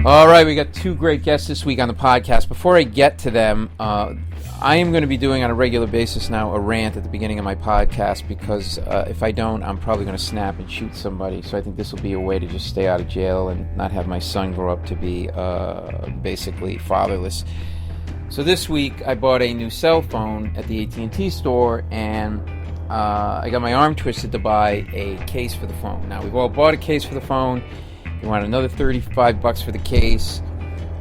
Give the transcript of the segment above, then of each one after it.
All right, we got two great guests this week on the podcast. Before I get to them, I am going to be doing on a regular basis now a rant at the beginning of my podcast because if I don't, I'm probably going to snap and shoot somebody. So I think this will be a way to just stay out of jail and not have my son grow up to be basically fatherless. So this week I bought a new cell phone at the AT&T store, and I got my arm twisted to buy a case for the phone. Now, we've all bought a case for the phone. We want another $35 for the case.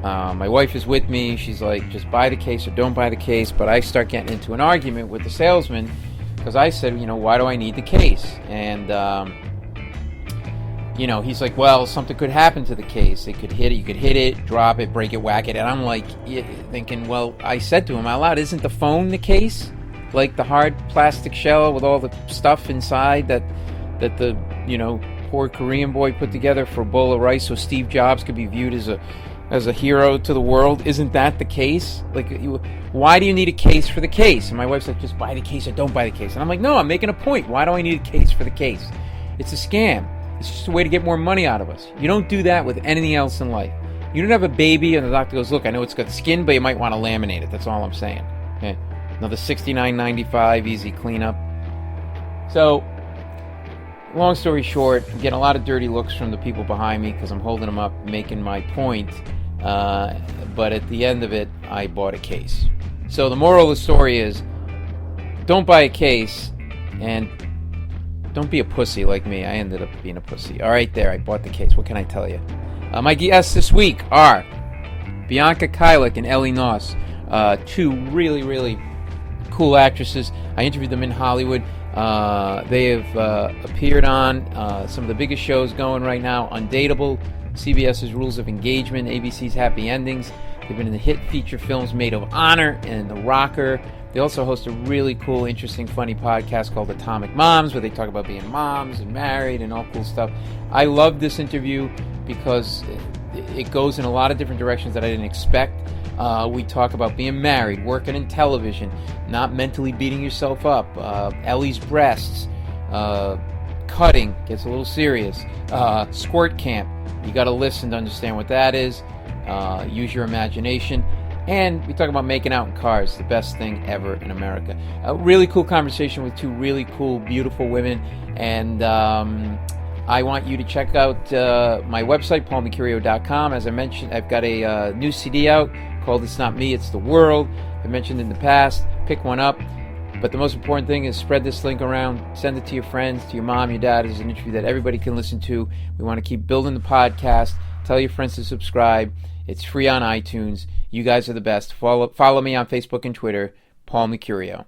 My wife is with me. She's like, just buy the case or don't buy the case. But I start getting into an argument with the salesman because I said, why do I need the case? And, he's like, well, something could happen to the case. It could hit it. You could hit it, drop it, break it, whack it. And I'm like thinking, well, I said to him out loud, isn't the phone the case? Like the hard plastic shell with all the stuff inside that the, poor Korean boy put together for a bowl of rice so Steve Jobs could be viewed as a hero to the world. Isn't that the case? Like, why do you need a case for the case? And my wife's like, just buy the case or don't buy the case. And I'm like, no, I'm making a point. Why do I need a case for the case? It's a scam. It's just a way to get more money out of us. You don't do that with anything else in life. You don't have a baby and the doctor goes, look, I know it's got skin, but you might want to laminate it. That's all I'm saying. Okay. Another $69.95, easy cleanup. So, long story short, I'm getting a lot of dirty looks from the people behind me because I'm holding them up, making my point. But at the end of it, I bought a case. So the moral of the story is, don't buy a case, and don't be a pussy like me. I ended up being a pussy. All right, there, I bought the case. What can I tell you? My guests this week are Bianca, Kajlich, and Ellie Knaus. Two really, really cool actresses. I interviewed them in Hollywood. They have appeared on some of the biggest shows going right now. Undateable, CBS's Rules of Engagement, ABC's Happy Endings. They've been in the hit feature films Maid of Honor and The Rocker. They also host a really cool, interesting, funny podcast called Atomic Moms, where they talk about being moms and married and all cool stuff. I love this interview because it goes in a lot of different directions that I didn't expect. We talk about being married, working in television, not mentally beating yourself up, Ellie's breasts, cutting, gets a little serious, squirt camp, you got to listen to understand what that is, use your imagination, and we talk about making out in cars, the best thing ever in America. A really cool conversation with two really cool, beautiful women, and I want you to check out my website, paulmecurio.com. As I mentioned, I've got a new CD out called It's Not Me, It's the World. I mentioned in the past, pick one up. But the most important thing is spread this link around, send it to your friends, to your mom, your dad. It's an interview that everybody can listen to. We want to keep building the podcast. Tell your friends to subscribe. It's free on iTunes. You guys are the best. Follow me on Facebook and Twitter, Paul Mecurio.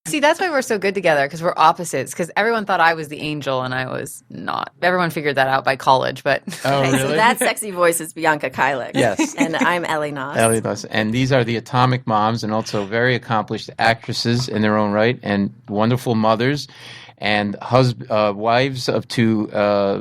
See, that's why we're so good together, because we're opposites. Because everyone thought I was the angel, and I was not. Everyone figured that out by college, but... Oh, okay, really? So that sexy voice is Bianca Kajlich. Yes. And I'm Ellie Knaus. Ellie Knaus. And these are the Atomic Moms, and also very accomplished actresses in their own right, and wonderful mothers, and wives of two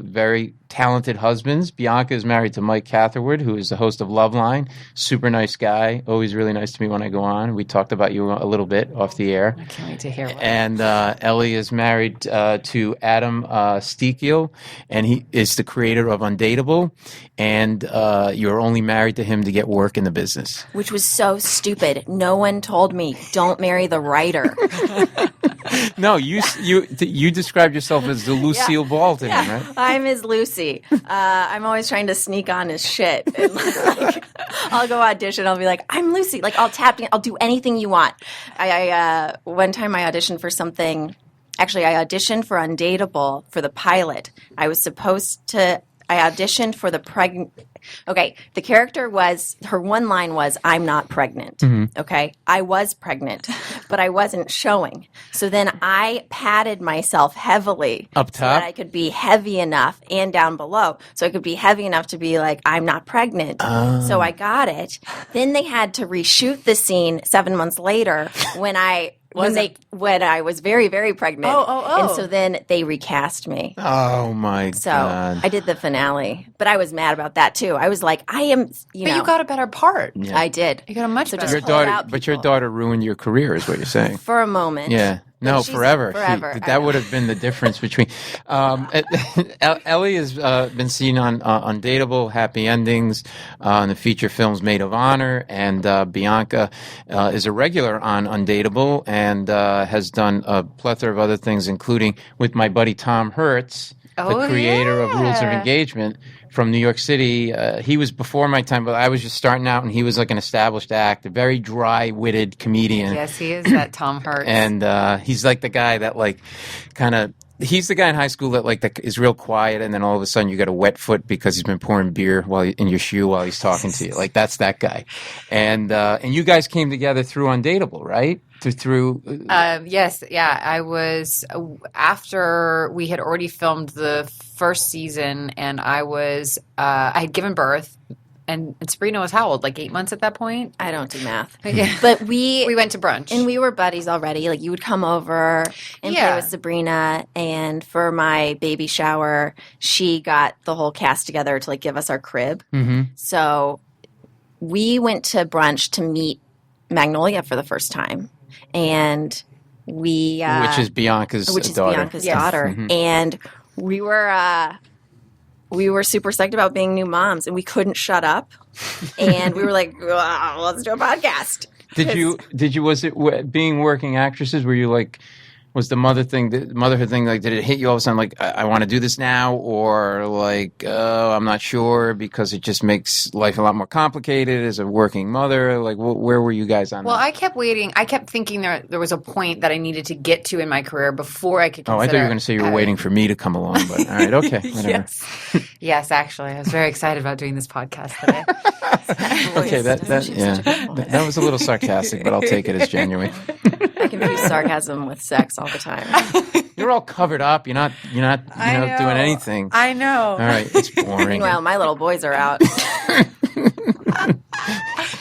very talented husbands. Bianca is married to Mike Catherwood, who is the host of Loveline. Super nice guy. Always really nice to me when I go on. We talked about you a little bit off the air. I can't wait to hear what. And Ellie is married to Adam Stekiel, and he is the creator of Undateable. And you're only married to him to get work in the business. Which was so stupid. No one told me, don't marry the writer. No, you described yourself as the Lucille Ball to him, right? I'm his Lucy. I'm always trying to sneak on his shit. And I'll go audition. I'll be like, I'm Lucy. Like, I'll do anything you want. I one time I auditioned for something. Actually, I auditioned for Undateable for the pilot. I auditioned for the pregnant. Okay, the character her one line was, I'm not pregnant. Mm-hmm. Okay, I was pregnant, but I wasn't showing. So then I padded myself heavily up top so that I could be heavy enough, and down below. So I could be heavy enough to be like, I'm not pregnant. So I got it. Then they had to reshoot the scene 7 months later when I was very, very pregnant. And so then they recast me. Oh, my God. So I did the finale. But I was mad about that, too. I was like, But you got a better part. Yeah. I did. You got a much better part. But your daughter ruined your career, is what you're saying. For a moment. Yeah. No, She's forever. forever. I That know. would have been the difference between. Ellie has been seen on Undateable, Happy Endings, in the feature films Maid of Honor, and Bianca is a regular on Undateable and has done a plethora of other things, including with my buddy Tom Hertz, Oh, the creator of Rules of yeah. Engagement from New York City. He was before my time, but I was just starting out, and he was like an established actor, very dry-witted comedian. Yes, he is that Tom Hertz. And he's like the guy that like kind of he's the guy in high school that like is real quiet, and then all of a sudden you got a wet foot because he's been pouring beer in your shoe while he's talking to you. Like that's that guy. And you guys came together through Undateable, right? Through yes, yeah. I was after we had already filmed the first season, and I had given birth. And Sabrina was how old? Like 8 months at that point? I don't do math. Yeah. But We went to brunch. and we were buddies already. Like you would come over and play with Sabrina, and for my baby shower, she got the whole cast together to like give us our crib. mm-hmm. So we went to brunch to meet Magnolia for the first time, and we which is Bianca's daughter. Bianca's Yes. daughter, Mhm. and we were super psyched about being new moms, and we couldn't shut up, and we were like, "Wow, let's do a podcast." Was it being working actresses? Were you like, was the motherhood thing like, did it hit you all of a sudden like, I want to do this now, or like, oh, I'm not sure because it just makes life a lot more complicated as a working mother? Like, where were you guys on Well, that? I kept waiting. I kept thinking there was a point that I needed to get to in my career before I could consider. Oh, I thought you were going to say you were waiting for me to come along, but all right, okay, whatever. Yes. Yes, actually. I was very excited about doing this podcast today. Okay, that was a little sarcastic, but I'll take it as genuine. I confuse sarcasm with sex all the time. You're all covered up. You're not doing anything. I know. All right, it's boring. Meanwhile, my little boys are out.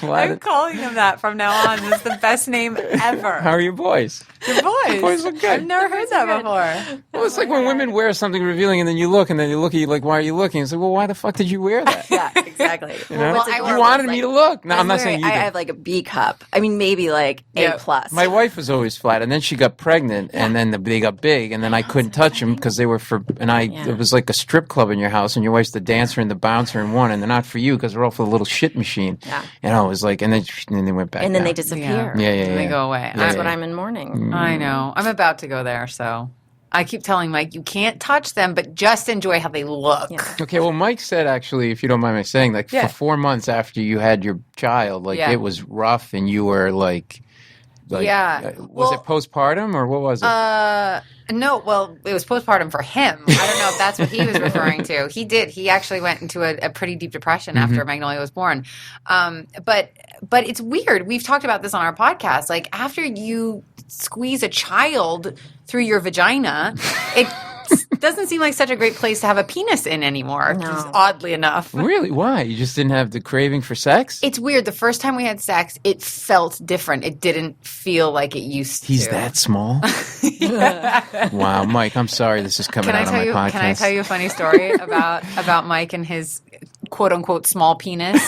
I'm calling them that from now on. It's the best name ever. How are your boys? Your boys. Boys look good. I've never heard that before. Well, it's like when women wear something revealing, and then you look at you like, why are you looking? It's like, well, why the fuck did you wear that? Yeah, exactly. You know? Well, I you wear wanted like- me to look. No, I'm not saying you I did. have like a B cup. I mean, maybe like Yeah. A plus. My wife was always flat, and then she got pregnant, and then they got big, and then I couldn't touch them because they were for. And it was like a strip club in your house, and your wife's the dancer and the bouncer in one, and they're not for you because they're all for the little shit machine. Yeah. And I was like, and then they went back. and then down. they disappear. Yeah. And they go away. That's Yeah. what I'm in mourning. I know. I'm about to go there, so I keep telling Mike, you can't touch them, but just enjoy how they look. Yeah. Okay, well, Mike said, actually, if you don't mind me saying, like, Yeah. for 4 months after you had your child, like, Yeah. it was rough, and you were, like Yeah. was it postpartum, or what was it? No, well, it was postpartum for him. I don't know if that's what he was referring to. He did. He actually went into a pretty deep depression after Magnolia was born. But it's weird. We've talked about this on our podcast. Like after you squeeze a child through your vagina, it doesn't seem like such a great place to have a penis in anymore. No. Just oddly enough. Really? Why? You just didn't have the craving for sex? It's weird. The first time we had sex, it felt different. It didn't feel like it used to. He's that small? Wow, Mike, I'm sorry this is coming out on my podcast. Can I tell you a funny story about Mike and his quote unquote small penis?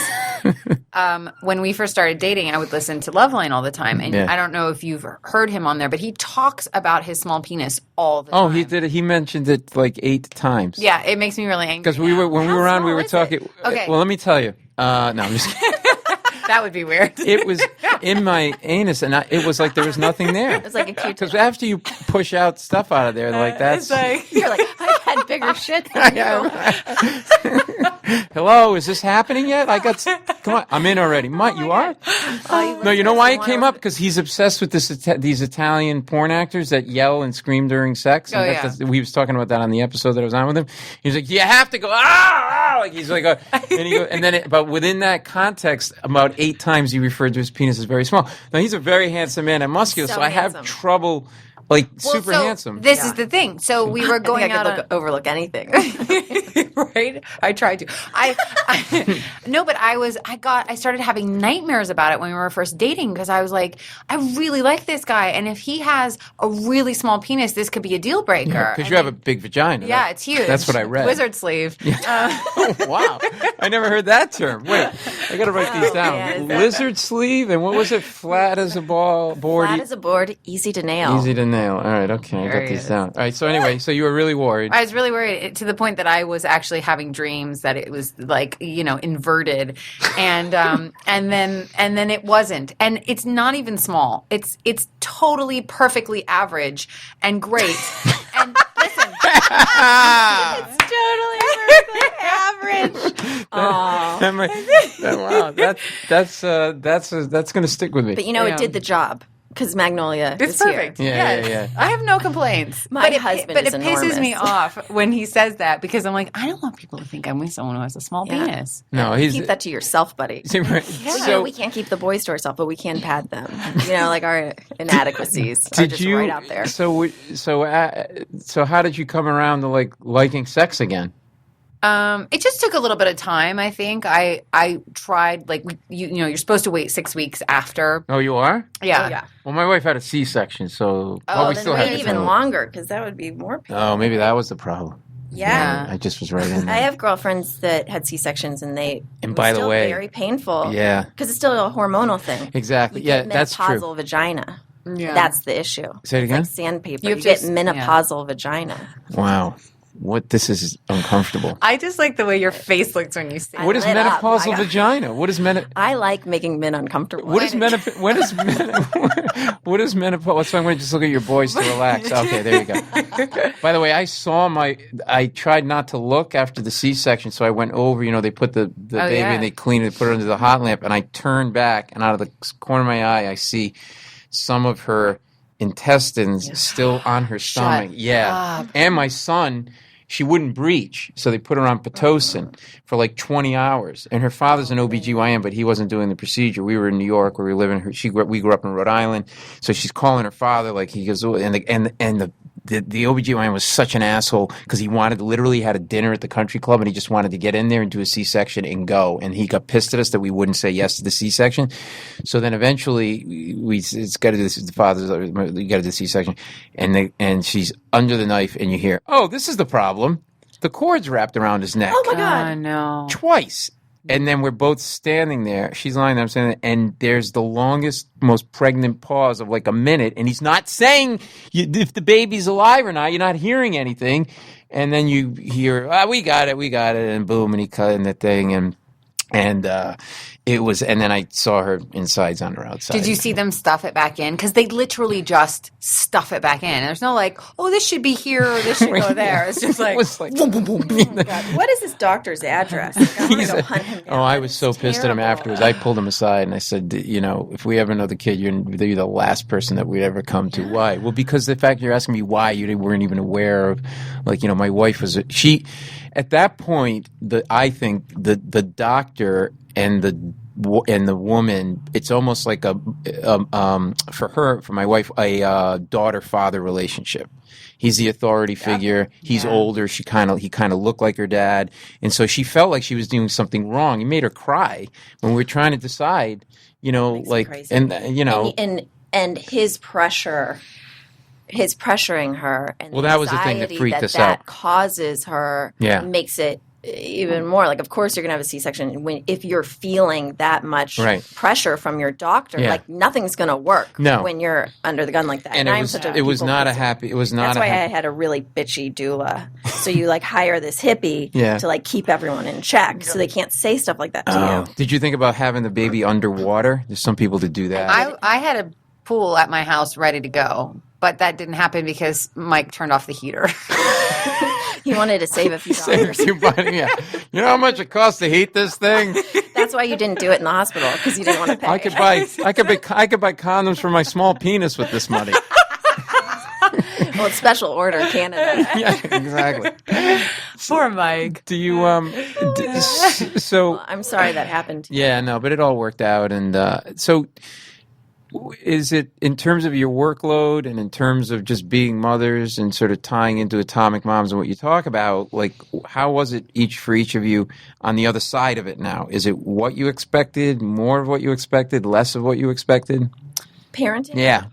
When we first started dating, I would listen to Loveline all the time, and Yeah. I don't know if you've heard him on there, but he talks about his small penis all the time. Oh, he did it. He mentioned it like 8 times. Yeah, it makes me really angry. Because when we were on, we were talking. Okay. Well, let me tell you. No, I'm just kidding. That would be weird. It was in my anus, and it was like there was nothing there. It's like a cute. Because after you push out stuff out of there, like that's. It's like, You're like, I've had bigger shit than you. Hello, is this happening yet? Come on, I'm in already. Mike, you are? No, you know why it came up? Because he's obsessed with these Italian porn actors that yell and scream during sex. And Oh, yeah. we was talking about that on the episode that I was on with him. He was like, "You have to go ah!" Like he's like, but within that context, about 8 times he referred to his penis as very small. Now he's a very handsome man and muscular, so I have handsome. trouble. Like super handsome. This is the thing. So we were going I think I out could overlook anything. right? I tried to. No, but I started having nightmares about it when we were first dating because I was like, I really like this guy, and if he has a really small penis, this could be a deal breaker. Because you have a big vagina. Yeah, That- it's huge. That's what I read. Wizard sleeve. Oh, wow. I never heard that term. Wait. I got to write these down. man, Lizard sleeve, and what was it? Flat as a board. Flat as a board, easy to nail. Easy to nail. All right, okay, I got these down. All right, so anyway, so you were really worried. I was really worried to the point that I was actually having dreams that it was like, inverted, and then it wasn't, and it's not even small. It's totally perfectly average and great. And listen, It's totally perfectly average. Wow, that's going to stick with me. But it did the job because Magnolia it's is perfect. here. Yeah. I have no complaints. My but husband but is it pisses me enormous. off when he says that because I'm like, I don't want people to think I'm with someone who has a small Yeah. penis. No, he's Keep that to yourself, buddy. right. So we can't keep the boys to ourselves, but we can pad them. Like our inadequacies are Did just you? right out there. So how did you come around to liking sex again? It just took a little bit of time. I think I tried you're supposed to wait 6 weeks after. Oh, you are? Yeah. Oh, yeah. Well, my wife had a C-section, so Oh, we then still wait have even longer because that would be more painful. Oh, maybe that was the problem. Yeah. I just was right in there. I have girlfriends that had C-sections and it And was by the still way- very painful. Yeah, Because it's still a hormonal thing. exactly. You Yeah, get that's true. menopausal vagina. Yeah. That's the issue. Say it It's again? like sandpaper. You You, have get to- menopausal vagina. Wow, this is uncomfortable. I just like the way your face looks when you say I What is lit up. menopausal I got- vagina? What is I like making men uncomfortable. What is menopause? What is what is menopause? So I'm going to just look at your boys to relax. Okay, there you go. By the way, I tried not to look after the C-section, so I went over. They put the baby yeah. and they clean it, put it under the hot lamp, and I turned back, and out of the corner of my eye, I see some of her intestines still on her stomach. Yeah, up. and my son. She wouldn't breach, so they put her on Pitocin for 20 hours. And her father's an OBGYN, but he wasn't doing the procedure. We were in New York where we were living. We grew up in Rhode Island, so she's calling her father he goes, oh, and the OBGYN was such an asshole because he literally had a dinner at the country club and he just wanted to get in there and do a C-section and go. And he got pissed at us that we wouldn't say yes to the C-section. So then eventually it's got to do this. The father's you got to do the C-section, and she's under the knife, and you hear, oh, this is the problem. The cord's wrapped around his neck. Oh my God. Oh, no. Twice. And then we're both standing there. She's lying there, I'm standing there, and there's the longest, most pregnant pause of a minute, and he's not saying if the baby's alive or not. You're not hearing anything. And then you hear, we got it, and boom, and he cut in the thing, and it was, and then I saw her insides on her outside. Did you see them stuff it back in? Because they literally just stuff it back in. There's no this should be here or this should go there. It's just It was boom, boom, boom. Oh my God. What is this doctor's address? I'm going to go hunt him down. I was so pissed at him Terrible. afterwards. I pulled him aside and I said, if we have another kid, you're the last person that we'd ever come to. Why? Well, because the fact you're asking me why, you weren't even aware of, my wife was, at that point, I think the doctor and the woman, it's almost like for my wife, a daughter-father relationship. He's the authority figure. He's older. He kind of looked like her dad, and so she felt like she was doing something wrong. He made her cry when we were trying to decide, Makes me crazy. And his pressure. His pressuring her, and Well, that was the thing that anxiety freaked us that out. causes her, Yeah. makes it even more of course you're gonna have a C-section if you're feeling that much Right. pressure from your doctor. Yeah. Nothing's gonna work No. when you're under the gun like that. and I'm it such a was people not a pleaser. happy. It was not That's a why I happy. had a really bitchy doula. So you hire this hippie Yeah. to keep everyone in check, so they can't say stuff like that to you. Did you think about having the baby underwater? There's some people that do that. I had a pool at my house ready to go, but that didn't happen because Mike turned off the heater. He wanted to save a few dollars. Yeah. You know how much it costs to heat this thing? That's why you didn't do it in the hospital because you didn't want to pay. I could buy condoms for my small penis with this money. Well, it's special order Canada. Yeah, exactly. Poor Mike. Do you so I'm sorry that happened. yeah, no, but it all worked out, and so is it in terms of your workload and in terms of just being mothers and sort of tying into Atomic Moms and what you talk about, how was it for each of you on the other side of it now? Is it what you expected, more of what you expected, less of what you expected? Parenting? Yeah.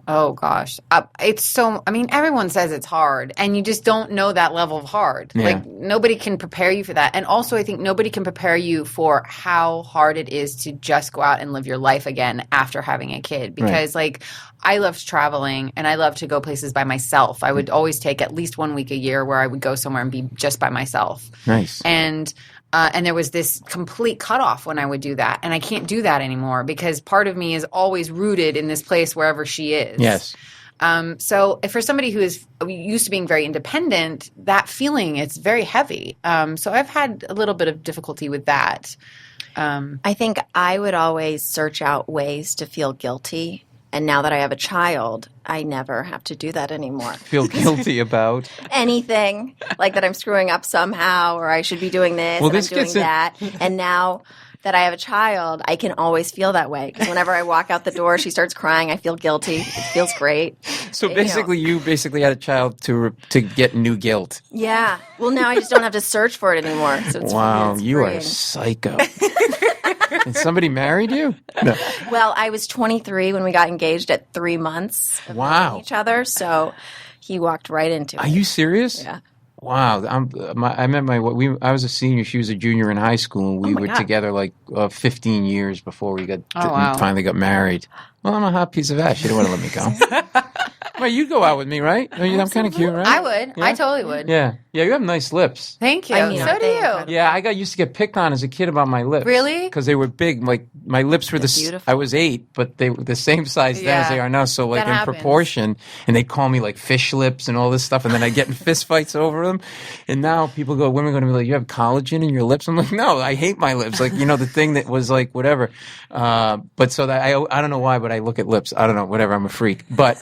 Oh gosh. It's so, I mean, everyone says it's hard and you just don't know that level of hard. Yeah. Like nobody can prepare you for that. And also I think nobody can prepare you for how hard it is to just go out and live your life again after having a kid. Because like I loved traveling and I loved to go places by myself. I would always take at least 1 week a year where I would go somewhere and be just by myself. Nice. And there was this complete cutoff when I would do that. And I can't do that anymore because part of me is always rooted in this place wherever she is. Yes. So for somebody who is used to being very independent, that feeling, it's very heavy. So I've had a little bit of difficulty with that. I think I would always search out ways to feel guilty. And now that I have a child, I never have to do that anymore. Feel guilty about Anything like that I'm screwing up somehow or I should be doing this Well, and this I'm doing gets in- that. And now that I have a child, I can always feel that way. Because whenever I walk out the door, she starts crying. I feel guilty. It feels great. So You know. basically, you basically had a child to get new guilt. Yeah. Well, now I just don't have to search for it anymore. So it's Wow, it's you are a freeing. psycho. And somebody married you? No. Well, I was 23 when we got engaged at 3 months of Wow. knowing each other. So he walked right into it. Are you serious? Yeah. Wow. I met I was a senior. She was a junior in high school. And we my were God. together like 15 years before we wow. finally got married. Well, I'm a hot piece of ass. She didn't want to let me go. Well, you'd go out with me, right? I'm kind of cute, right? I would. Yeah? I totally would. Yeah. Yeah, you have nice lips. Thank you. I mean, So aren't do they you. incredible? Yeah, I used to get picked on as a kid about my lips. Really? Because they were big. Like my lips were beautiful. I was 8, but they were the same size then as Yeah. they are now. So like That in happens. proportion, and they'd call me like fish lips and all this stuff, and then I'd get in fist fights over them. And now women are going to be like, "You have collagen in your lips." I'm like, "No, I hate my lips." Like the thing that was like whatever. But so that I don't know why, but I look at lips. I don't know, whatever. I'm a freak. But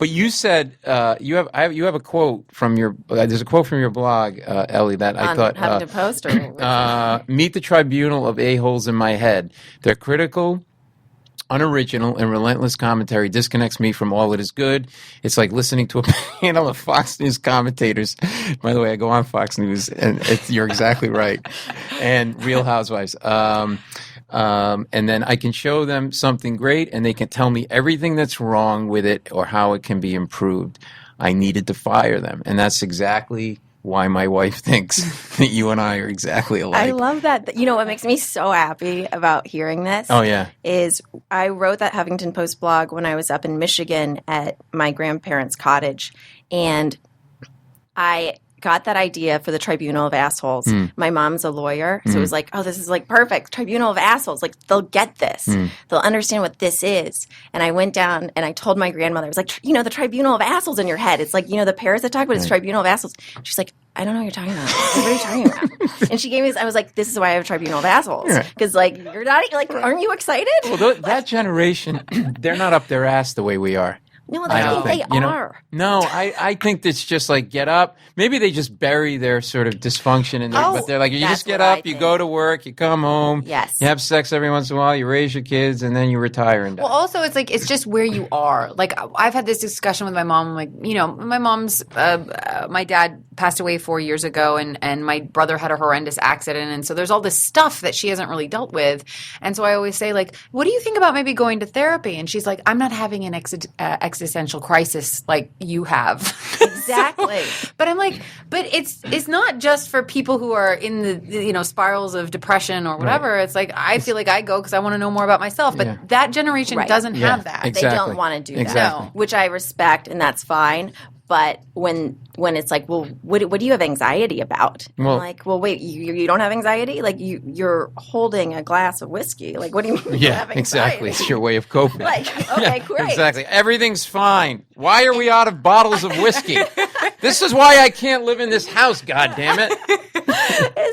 you said you have a quote from your there's a quote from your blog, Ellie, that I On thought having to post or meet the tribunal of a-holes in my head. Their critical, unoriginal, and relentless commentary disconnects me from all that is good. It's like listening to a panel of Fox News commentators. By the way, I go on Fox News, and you're exactly right. And Real Housewives. And then I can show them something great, and they can tell me everything that's wrong with it or how it can be improved. I needed to fire them, and that's exactly why my wife thinks that you and I are exactly alike. I love that. You know what makes me so happy about hearing this? Oh, yeah. Is I wrote that Huffington Post blog when I was up in Michigan at my grandparents' cottage, and I got that idea for the Tribunal of Assholes. My mom's a lawyer, so it was like, oh, this is like perfect. Tribunal of Assholes. Like, they'll get this. They'll understand what this is. And I went down and I told my grandmother, I was like, the Tribunal of Assholes in your head. It's like, the parasite talk, but it's Tribunal of Assholes. She's like, I don't know what you're talking about. Like, what are you talking about? And she gave me this. I was like, this is why I have Tribunal of Assholes. Because, like, you're not, like, aren't you excited? Well, that generation, they're not up their ass the way we are. No, I I don't think think, they are. No, I think it's just like get up. Maybe they just bury their sort of dysfunction in there, but they're like, you that's just get what I up, you think. go to work, you come home, Yes. you have sex every once in a while, you raise your kids, and then you retire and die. Well, also, it's like, it's just where you are. Like, I've had this discussion with my mom. Like, my mom's, my dad passed away 4 years ago, and my brother had a horrendous accident. And so there's all this stuff that she hasn't really dealt with. And so I always say, like, what do you think about maybe going to therapy? And she's like, I'm not having an existential crisis like you have. Exactly. But I'm like, but it's not just for people who are in the spirals of depression or whatever. Right. It's like I feel like I go because I want to know more about myself. But Yeah. that generation Right. doesn't Yeah, have that. exactly. They don't want to do that, Exactly. which I respect, and that's fine. But when it's like, well, what do you have anxiety about? Well- I'm like, well, wait, you don't have anxiety? Like you're holding a glass of whiskey. Like, what do you mean? you don't Yeah, have exactly. anxiety? It's your way of coping. Like, okay, great. Exactly. Everything's fine. Why are we out of bottles of whiskey? This is why I can't live in this house, God damn it.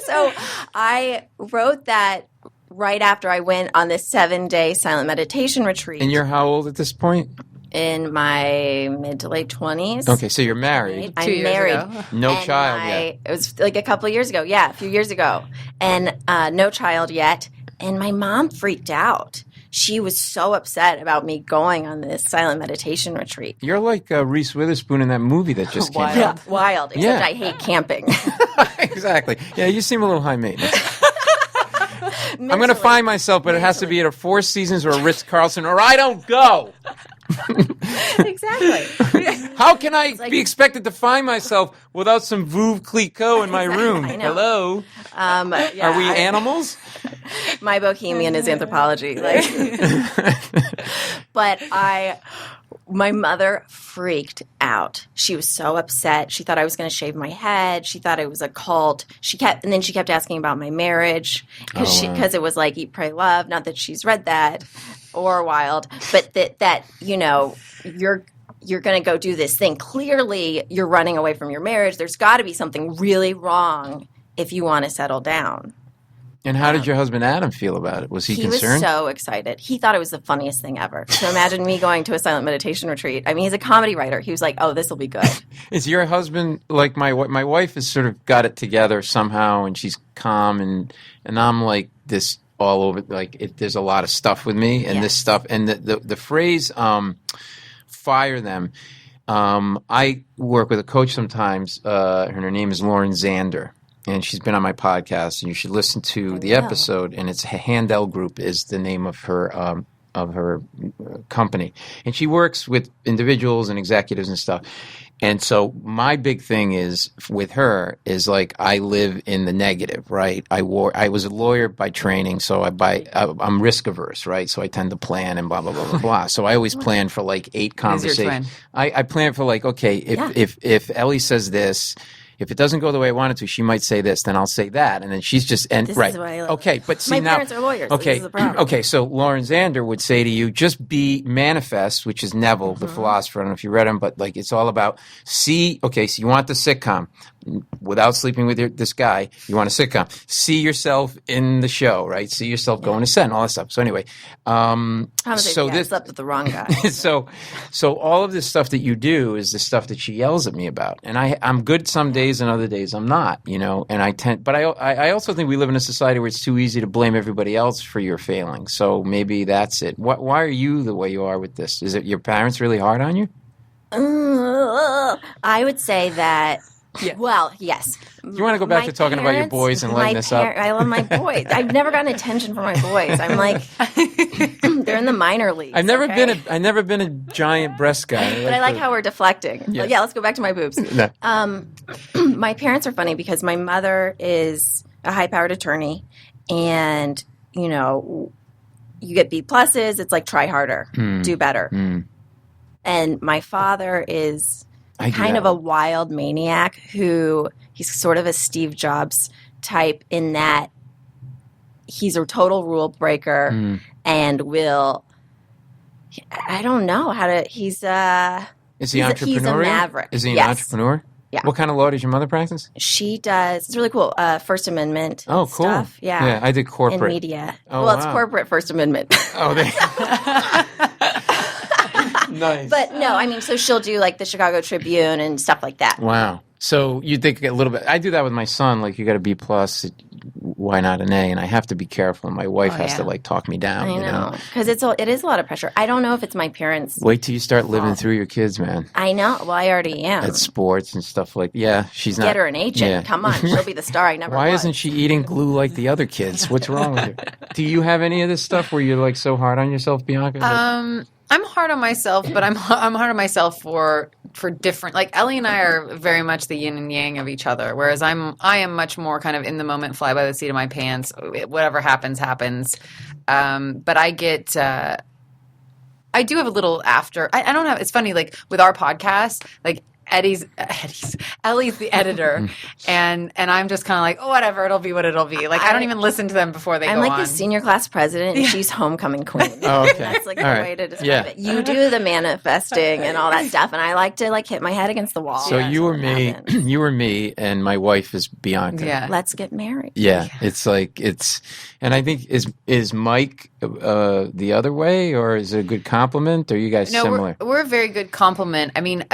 So I wrote that right after I went on this 7-day silent meditation retreat And you're how old at this point? in my mid to late 20s. Okay, so you're married. 2 I'm years married. ago. No And child yet. It was like a couple of years ago. Yeah, a few years ago. And no child yet. And my mom freaked out. She was so upset about me going on this silent meditation retreat. You're like Reese Witherspoon in that movie that just came Wild. out. Wild, except Yeah. I hate camping. Exactly. Yeah, you seem a little high maintenance. I'm going to find myself, but it has to be at a Four Seasons or a Ritz-Carlton, or I don't go. Exactly. How can I like- be expected to find myself without some Veuve Clicquot in my room? I know. Hello? Yeah, Are we animals? My bohemian is anthropology. Like, but my mother freaked out. She was so upset. She thought I was going to shave my head. She thought it was a cult. She kept asking about my marriage because it was like Eat, Pray, Love. Not that she's read that or Wild, but that you're going to go do this thing. Clearly, you're running away from your marriage. There's got to be something really wrong if you want to settle down. And how did your husband Adam feel about it? Was he concerned? He was so excited. He thought it was the funniest thing ever. So imagine me going to a silent meditation retreat. I mean, he's a comedy writer. He was like, "Oh, this will be good." Is your husband like my wife has sort of got it together somehow, and she's calm, and I'm like this all over. Like there's a lot of stuff with me, and this stuff, and the phrase "fire them." I work with a coach sometimes, and her name is Lauren Zander. And she's been on my podcast, and you should listen to the episode. And it's Handel Group is the name of her company, and she works with individuals and executives and stuff. And so my big thing is with her is like I live in the negative, right? I was a lawyer by training, so I'm risk averse, right? So I tend to plan and blah blah blah blah blah. So I always plan for like 8 conversations. I plan for like if Ellie says this. If it doesn't go the way I want it to, she might say this, then I'll say that, and then she's just This is why I love okay. But see my parents are lawyers. Okay, So this is the problem. okay. So Lauren Zander would say to you, just be manifest, which is Neville, the philosopher. I don't know if you read him, but like it's all about see. Okay, so you want the sitcom without sleeping with this guy. You want a sitcom. See yourself in the show, right? See yourself going to set and all that stuff. So anyway, I slept with the wrong guy. so all of this stuff that you do is the stuff that she yells at me about, and I'm good some days and other days I'm not, and I also think we live in a society where it's too easy to blame everybody else for your failings. So maybe that's it. Why are you the way you are with this? Is it your parents really hard on you? I would say that. Yeah. Well, yes. You want to go back to talking about your boys and lighting this up? I love my boys. I've never gotten attention from my boys. I'm like, they're in the minor leagues. I've never been a giant breast guy. But I like how we're deflecting. Yeah. Let's go back to my boobs. No. My parents are funny because my mother is a high-powered attorney, and you get B pluses. It's like try harder, do better. And my father is kind of a wild maniac who he's sort of a Steve Jobs type in that he's a total rule breaker and will. I don't know how to. Is he entrepreneurial? He's a maverick. Is he an entrepreneur? Yeah. What kind of law does your mother practice? She does. It's really cool. First Amendment. Oh, cool. Stuff. Yeah. Yeah, I did corporate. And media. Oh, well, it's corporate First Amendment. Oh, nice. But no, I mean, so she'll do like the Chicago Tribune and stuff like that. Wow. So you think a little bit. I do that with my son. Like you got a B plus. Why not an A? And I have to be careful. My wife has to like talk me down. I know because it is a lot of pressure. I don't know if it's my parents. Wait till you start living through your kids, man. I know. Well, I already am. At sports and stuff like she's not. Get her an agent. Yeah. Come on, she'll be the star. I never. Why was. isn't she eating glue like the other kids? What's wrong with you? Do you have any of this stuff where you're like so hard on yourself, Bianca? I'm hard on myself, but I'm hard on myself for different. Like Ellie and I are very much the yin and yang of each other, whereas I am much more kind of in the moment, fly by the seat of my pants. Whatever happens, happens. But I get. I do have a little after. I don't have. It's funny, like with our podcast, like. Ellie's the editor, and I'm just kind of like, oh, whatever, it'll be what it'll be. Like I don't even listen to them before they go on. I'm like the senior class president, and she's homecoming queen. Oh, okay. That's like the way to describe it. You do the manifesting and all that stuff, and I like to like hit my head against the wall. So you were me, and my wife is Bianca. Yeah. Let's get married. Yeah, it's like and I think is Mike the other way, or is it a good compliment? Or are you guys similar? We're a very good compliment. I mean.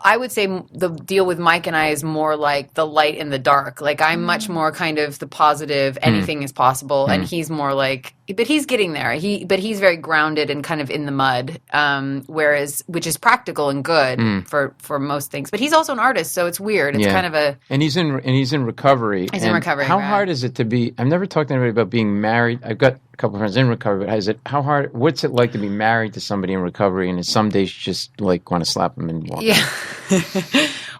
I would say the deal with Mike and I is more like the light in the dark. Like I'm much more kind of the positive, anything is possible. And he's more like But he's getting there. But he's very grounded and kind of in the mud, which is practical and good for most things. But he's also an artist, so it's weird. It's kind of a and he's in recovery. He's in recovery. How right? hard is it to be? I've never talked to anybody about being married. I've got a couple of friends in recovery. But how hard? What's it like to be married to somebody in recovery? And some days you just like want to slap them and walk. Yeah.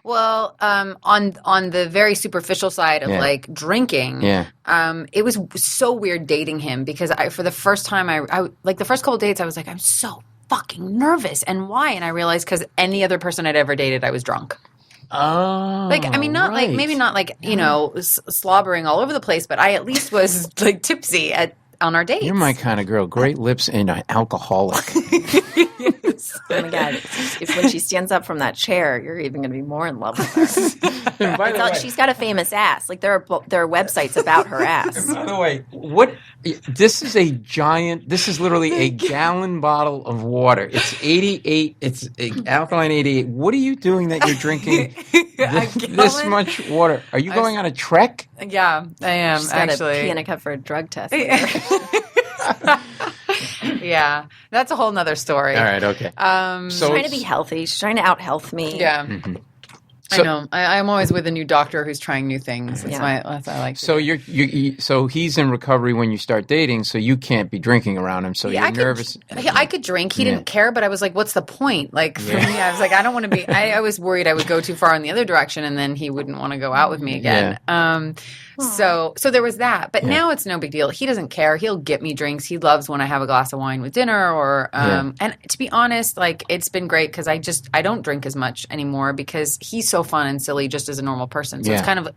Well, on the very superficial side of like drinking, it was so weird dating him because for the first time I like the first couple of dates I was like, I'm so fucking nervous. And why? And I realized because any other person I'd ever dated, I was drunk. Oh, like I mean, not right. like maybe not like slobbering all over the place, but I at least was like tipsy on our dates. You're my kind of girl. Great lips and an alcoholic. Oh my God! If when she stands up from that chair, you're even going to be more in love with her. And by the way, She's got a famous ass. Like there are websites about her ass. by the way, this is a giant. This is literally a gallon bottle of water. It's 88. It's alkaline 88. What are you doing that you're drinking this much water? Are you going on a trek? Yeah, I am. She's got actually. to pee in a cup for a drug test. Yeah, that's a whole nother story. All right, okay. She's trying to be healthy. She's trying to out-health me. Yeah. Mm-hmm. I know. I'm always with a new doctor who's trying new things. That's what I like. So so he's in recovery when you start dating, so you can't be drinking around him. So you're nervous. I could drink. He didn't care, but I was like, "What's the point?" Like for me, I was like, "I don't want to be." I was worried I would go too far in the other direction, and then he wouldn't want to go out with me again. Yeah. So there was that. But now it's no big deal. He doesn't care. He'll get me drinks. He loves when I have a glass of wine with dinner, or and to be honest, like it's been great because I don't drink as much anymore because he's so fun and silly just as a normal person. So it's kind of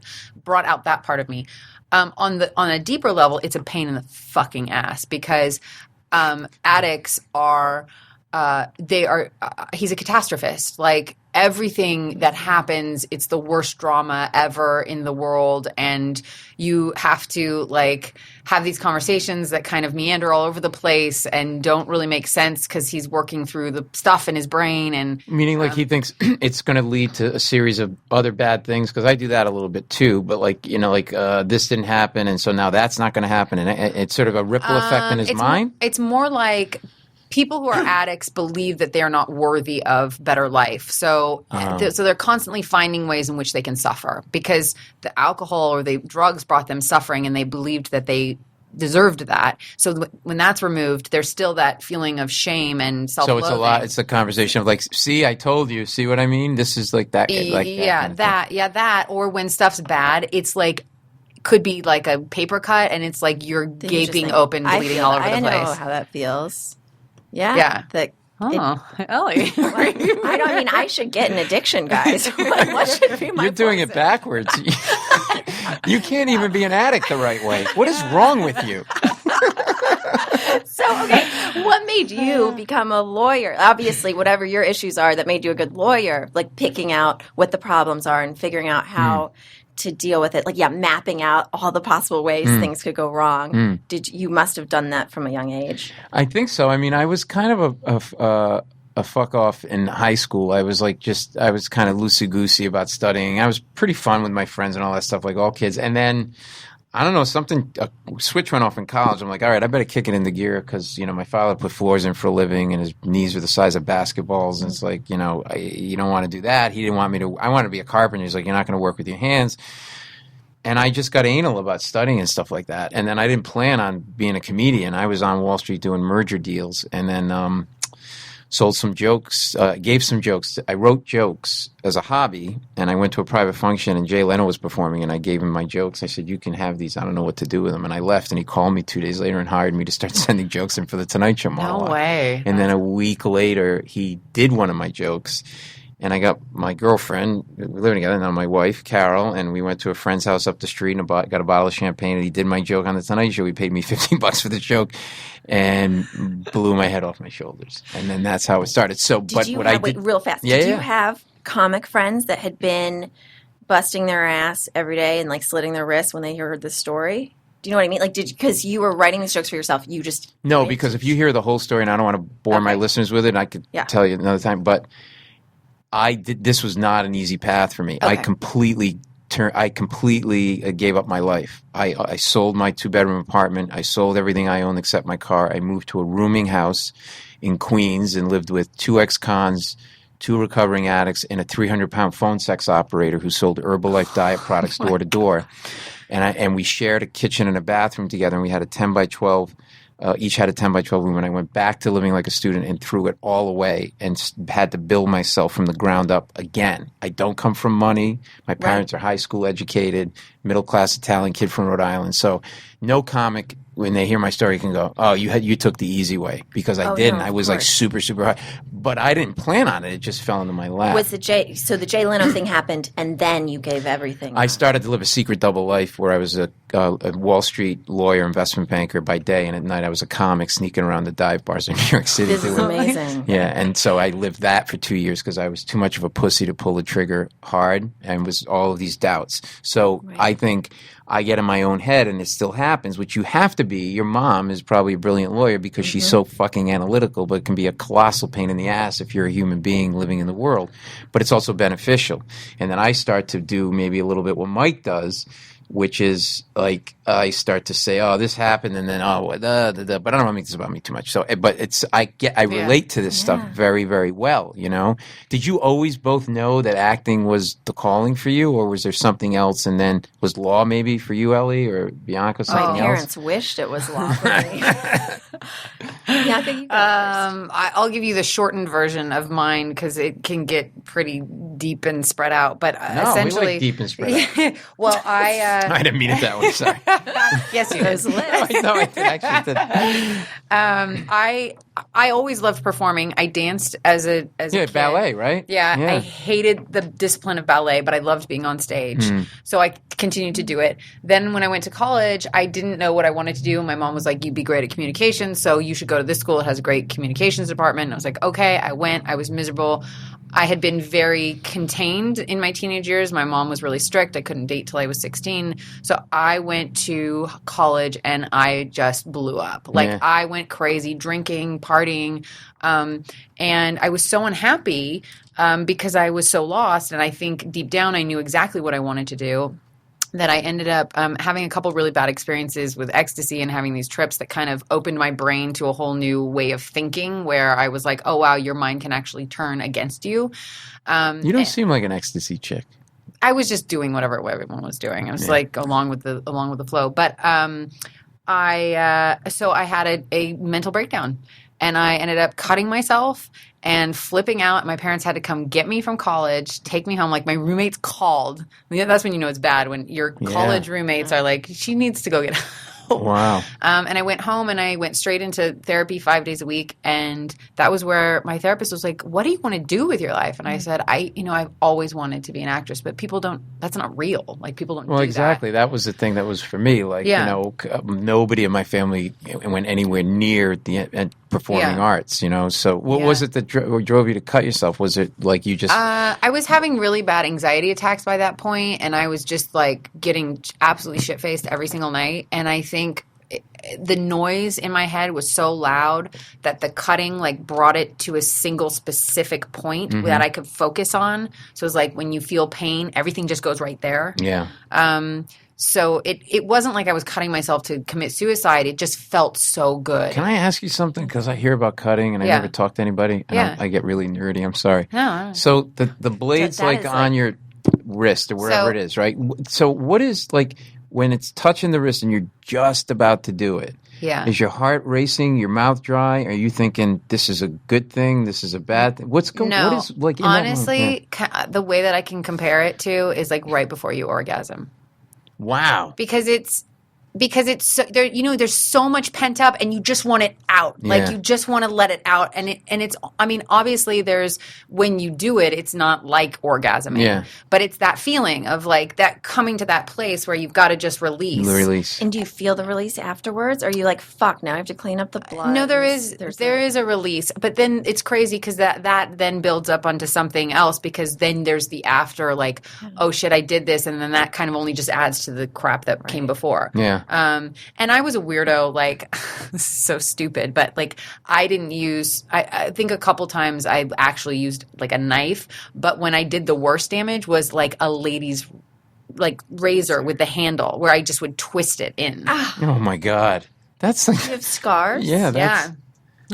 brought out that part of me. On a deeper level, it's a pain in the fucking ass because addicts are he's a catastrophist. Like everything that happens, it's the worst drama ever in the world. And you have to like have these conversations that kind of meander all over the place and don't really make sense because he's working through the stuff in his brain. And meaning like he thinks it's going to lead to a series of other bad things. Cause I do that a little bit too, but like, this didn't happen. And so now that's not going to happen. And it's sort of a ripple effect in his mind. It's more like people who are addicts believe that they're not worthy of better life. So they're constantly finding ways in which they can suffer because the alcohol or the drugs brought them suffering and they believed that they deserved that. So when that's removed, there's still that feeling of shame and self-loathing. So it's a conversation of like, see, I told you, see what I mean? This is like that. That. Or when stuff's bad, it's like, could be like a paper cut and it's like you're gaping open, bleeding all over the place. I know how that feels. Yeah. Ellie. I should get an addiction, guys. What should be my You're doing it backwards. You can't even be an addict the right way. What is wrong with you? So, okay, what made you become a lawyer? Obviously, whatever your issues are that made you a good lawyer, like picking out what the problems are and figuring out how to deal with it. Like, mapping out all the possible ways things could go wrong. You must have done that from a young age. I think so. I mean, I was kind of a fuck off in high school. I was like I was kind of loosey-goosey about studying. I was pretty fun with my friends and all that stuff like all kids. And then, I don't know, a switch went off in college. I'm like, all right, I better kick it into gear because, my father put floors in for a living and his knees were the size of basketballs. And it's like, you don't want to do that. He didn't want me to. I wanted to be a carpenter. He's like, you're not going to work with your hands. And I just got anal about studying and stuff like that. And then I didn't plan on being a comedian. I was on Wall Street doing merger deals and then sold some jokes, gave some jokes. I wrote jokes as a hobby, and I went to a private function, and Jay Leno was performing, and I gave him my jokes. I said, you can have these. I don't know what to do with them. And I left, and he called me 2 days later and hired me to start sending jokes in for the Tonight Show monologue. No way. And then a week later, he did one of my jokes, and I got my girlfriend, we were living together, now my wife, Carol, and we went to a friend's house up the street and got a bottle of champagne, and he did my joke on the Tonight Show. He paid me $15 for the joke and blew my head off my shoulders. And then that's how it started. So, wait, real fast. Did you have comic friends that had been busting their ass every day and like slitting their wrists when they heard the story? Do you know what I mean? Like, because you were writing these jokes for yourself, you just... No, because if you hear the whole story, and I don't want to bore my listeners with it, I could tell you another time, but this was not an easy path for me. Okay. I completely I completely gave up my life. I sold my 2-bedroom apartment. I sold everything I owned except my car. I moved to a rooming house in Queens and lived with 2 ex-cons, 2 recovering addicts, and a 300-pound phone sex operator who sold Herbalife diet products door to door. And we shared a kitchen and a bathroom together, and we had a 10 by 12. Each had a 10 by 12 room, and I went back to living like a student and threw it all away and had to build myself from the ground up again. I don't come from money. My parents are high school educated, middle-class Italian kid from Rhode Island. So no comic, when they hear my story, can go, oh, you took the easy way, because I didn't. No, I was like super, super high. But I didn't plan on it. It just fell into my lap. So the Jay Leno thing happened, and then you gave everything I up. started to live a secret double life where I was a Wall Street lawyer, investment banker by day, and at night I was a comic sneaking around the dive bars in New York City. This is amazing. Yeah, and so I lived that for 2 years because I was too much of a pussy to pull the trigger hard, and was all of these doubts. So I think I get in my own head, and it still happens, which you have to be. Your mom is probably a brilliant lawyer because she's so fucking analytical, but it can be a colossal pain in the ass if you're a human being living in the world. But it's also beneficial. And then I start to do maybe a little bit what Mike does, which is like I start to say, "Oh, this happened," and then but I don't want to make this about me too much. So, but it's I relate to this stuff very, very well. You know, did you always both know that acting was the calling for you, or was there something else? And then was law maybe for you, Ellie, or Bianca, something else? My parents wished it was law for me. Bianca, you go first. I'll give you the shortened version of mine because it can get pretty deep and spread out. But essentially, we like deep and spread out. Well, I didn't mean it that way. Sorry. Yes, you did. No, I actually did. I always loved performing. I danced as a kid. Ballet, right? Yeah, I hated the discipline of ballet, but I loved being on stage. So I continued to do it. Then when I went to college, I didn't know what I wanted to do. My mom was like, "You'd be great at communications, so you should go to this school. It has a great communications department." And I was like, "Okay." I went. I was miserable. I had been very contained in my teenage years. My mom was really strict. I couldn't date till I was 16. So I went to college and I just blew up. I went crazy, drinking, partying. And I was so unhappy because I was so lost. And I think deep down I knew exactly what I wanted to do, that I ended up having a couple really bad experiences with ecstasy and having these trips that kind of opened my brain to a whole new way of thinking, where I was like, oh, wow, your mind can actually turn against you. You don't seem like an ecstasy chick. I was just doing whatever everyone was doing. I was like along with the flow. But I had a mental breakdown, and I ended up cutting myself and flipping out. My parents had to come get me from college, take me home. Like, my roommates called. That's when you know it's bad, when your college roommates are like, she needs to go get help. Wow. And I went home and I went straight into therapy 5 days a week. And that was where my therapist was like, what do you want to do with your life? And I said, I've always wanted to be an actress, but people don't, that's not real. Like, people don't do exactly. That was the thing that was for me. Like, nobody in my family went anywhere near the performing arts, So what was it that drove you to cut yourself? Was it like you just... I was having really bad anxiety attacks by that point, and I was just like getting absolutely shit-faced every single night. And I think the noise in my head was so loud that the cutting brought it to a single specific point that I could focus on. So it was like when you feel pain, everything just goes right there. Yeah. So it wasn't like I was cutting myself to commit suicide. It just felt so good. Can I ask you something? Because I hear about cutting and I never talk to anybody. And I get really nerdy. I'm sorry. No. So the blade's on your wrist or wherever it is, right? So what is when it's touching the wrist and you're just about to do it? Yeah. Is your heart racing? Your mouth dry? Are you thinking this is a good thing? This is a bad thing? What's going? No. What is in honestly, the way that I can compare it to is right before you orgasm. Wow. Because it's so, there, there's so much pent up and you just want it out. You just want to let it out. And it's, obviously there's, when you do it, it's not like orgasming. Yeah. But it's that feeling of that coming to that place where you've got to just release. And do you feel the release afterwards? Or are you like, fuck, now I have to clean up the blood? No, there is a release. But then it's crazy because that then builds up onto something else, because then there's the after, oh shit, I did this. And then that kind of only just adds to the crap that came before. Yeah. And I was a weirdo, this is so stupid, but I didn't use, I think a couple times I actually used a knife, but when I did the worst damage was a lady's like razor with the handle where I just would twist it in. Oh my God. That's like, You have scars? yeah, that's, Yeah.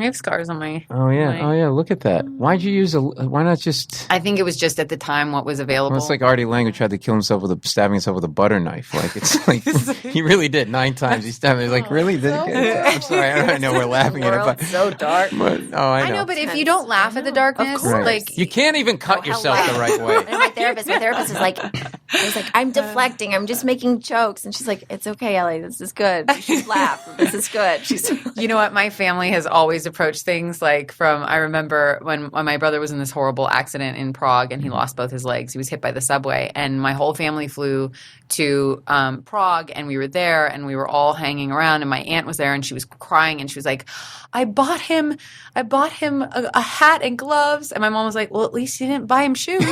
I have scars on my. oh yeah, my- oh yeah, look at that. Why'd you use why not just, I think it was just at the time what was available. well, it's like Artie Lang who tried to kill himself stabbing himself with a butter knife. Like, it's like, he really did 9 times. He stabbed me. Like, really? I'm sorry, I don't know we're laughing at it, but, so dark. but I I know. know, but if you don't laugh at the darkness, course. like You can't even cut yourself the right way. And my therapist is like, I was like, I'm deflecting. I'm just making jokes. And she's like, it's okay, Ellie. This is good. You should laugh. This is good. She's you know what? My family has always approached things like I remember when my brother was in this horrible accident in Prague and he lost both his legs. He was hit by the subway and my whole family flew to Prague and we were there and we were all hanging around and my aunt was there and she was crying and she was like, I bought him a hat and gloves. And my mom was like, well, at least you didn't buy him shoes.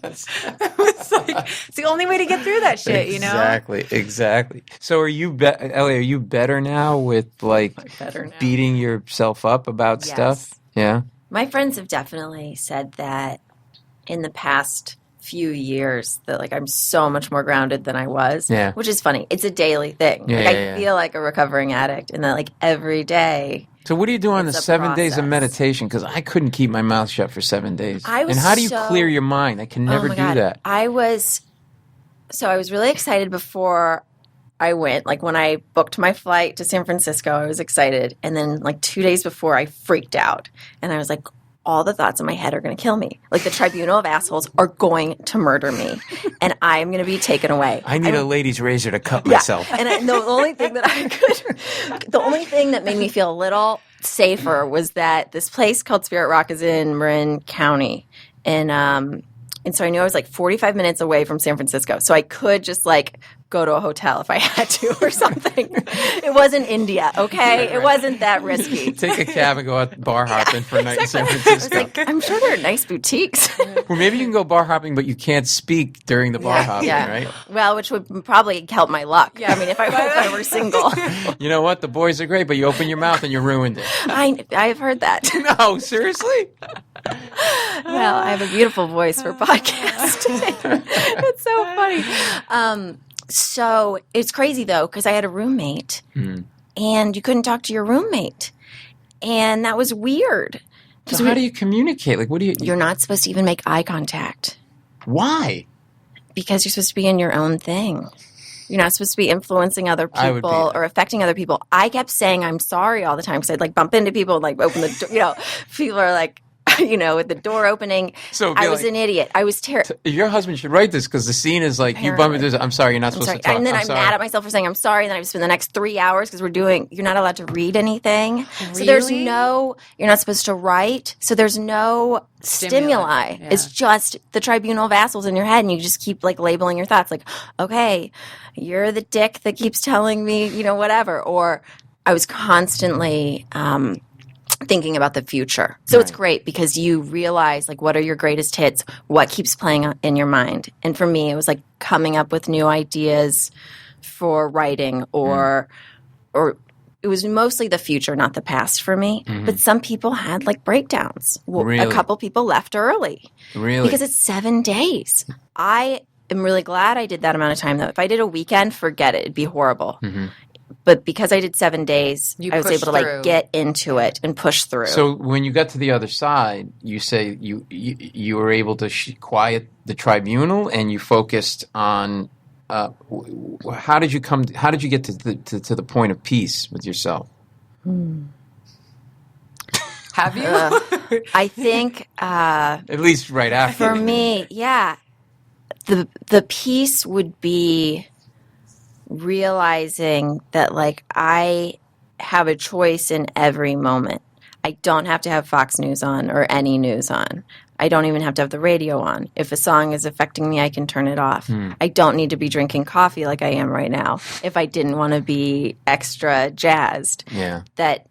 It's like, it's the only way to get through that shit, you know? Exactly. So are you, Ellie, are you better now with like better now. beating yourself up about Yes. stuff? Yeah. My friends have definitely said that in the past few years that like I'm so much more grounded than I was. Yeah. Which is funny. It's a daily thing. Yeah, like yeah, I feel like a recovering addict and that like every day. So what do you do on the It's a 7 days of process. meditation? Because I couldn't keep my mouth shut for 7 days. I was and how do you so- clear your mind? I can never Oh my do God. that. I was really excited before I went. Like when I booked my flight to San Francisco, I was excited. And then like 2 days before I freaked out and I was like, all the thoughts in my head are going to kill me. Like the tribunal of assholes are going to murder me and I'm going to be taken away. I need a lady's razor to cut Yeah. myself. And the only thing the only thing that made me feel a little safer was that this place called Spirit Rock is in Marin County. And so I knew I was like 45 minutes away from San Francisco. So I could just like go to a hotel if I had to or something. It wasn't India, okay? It wasn't that risky. Take a cab and go out bar hopping for a night in San Francisco. I'm sure there are nice boutiques. Or maybe you can go bar hopping, but you can't speak during the bar hopping, Yeah. right? Well, which would probably help my luck. I mean, if I were single. You know what? The boys are great, but you open your mouth and you ruined it. I've heard that. No, seriously? Well, I have a beautiful voice for podcasting. It's so funny. So it's crazy though, because I had a roommate and you couldn't talk to your roommate. And that was weird. So how do you communicate? Like, what do you... You're not supposed to even make eye contact Why? because you're supposed to be in your own thing. You're not supposed to be influencing other I would be. people or affecting other people. I kept saying I'm sorry all the time because I'd like bump into people and like open the door. You know, people are like, with the door opening. So it'd be I was like- an idiot. I was terrible. Your husband should write this because the scene is like, you bump into this, I'm sorry, you're not supposed to talk. And then I'm sorry. mad at myself for saying I'm sorry. And then I spend the next 3 hours because you're not allowed to read anything. So there's Really? you're not supposed to write. So there's no stimuli. Yeah. It's just the tribunal of assholes in your head. And you just keep like labeling your thoughts like, okay, you're the dick that keeps telling me, whatever. Or I was constantly, thinking about the future. So it's great because you realize like what are your greatest hits, what keeps playing in your mind. And for me, it was like coming up with new ideas for writing or it was mostly the future, not the past for me. But some people had like breakdowns. Really? A couple people left early Really? because it's 7 days. I am really glad I did that amount of time though. If I did a weekend, forget it. It'd be horrible. But because I did 7 days, You I was pushed able to like through. get into it and push through. So when you got to the other side, you say you were able to quiet the tribunal and you focused on how did you get to the point of peace with yourself? Have you? I think At least right after. for me, yeah, the piece would be realizing that like I have a choice in every moment. I don't have to have Fox News on or any news on. I don't even have to have the radio on. If a song is affecting me, I can turn it off. I don't need to be drinking coffee like I am right now if I didn't want to be extra jazzed. Yeah. That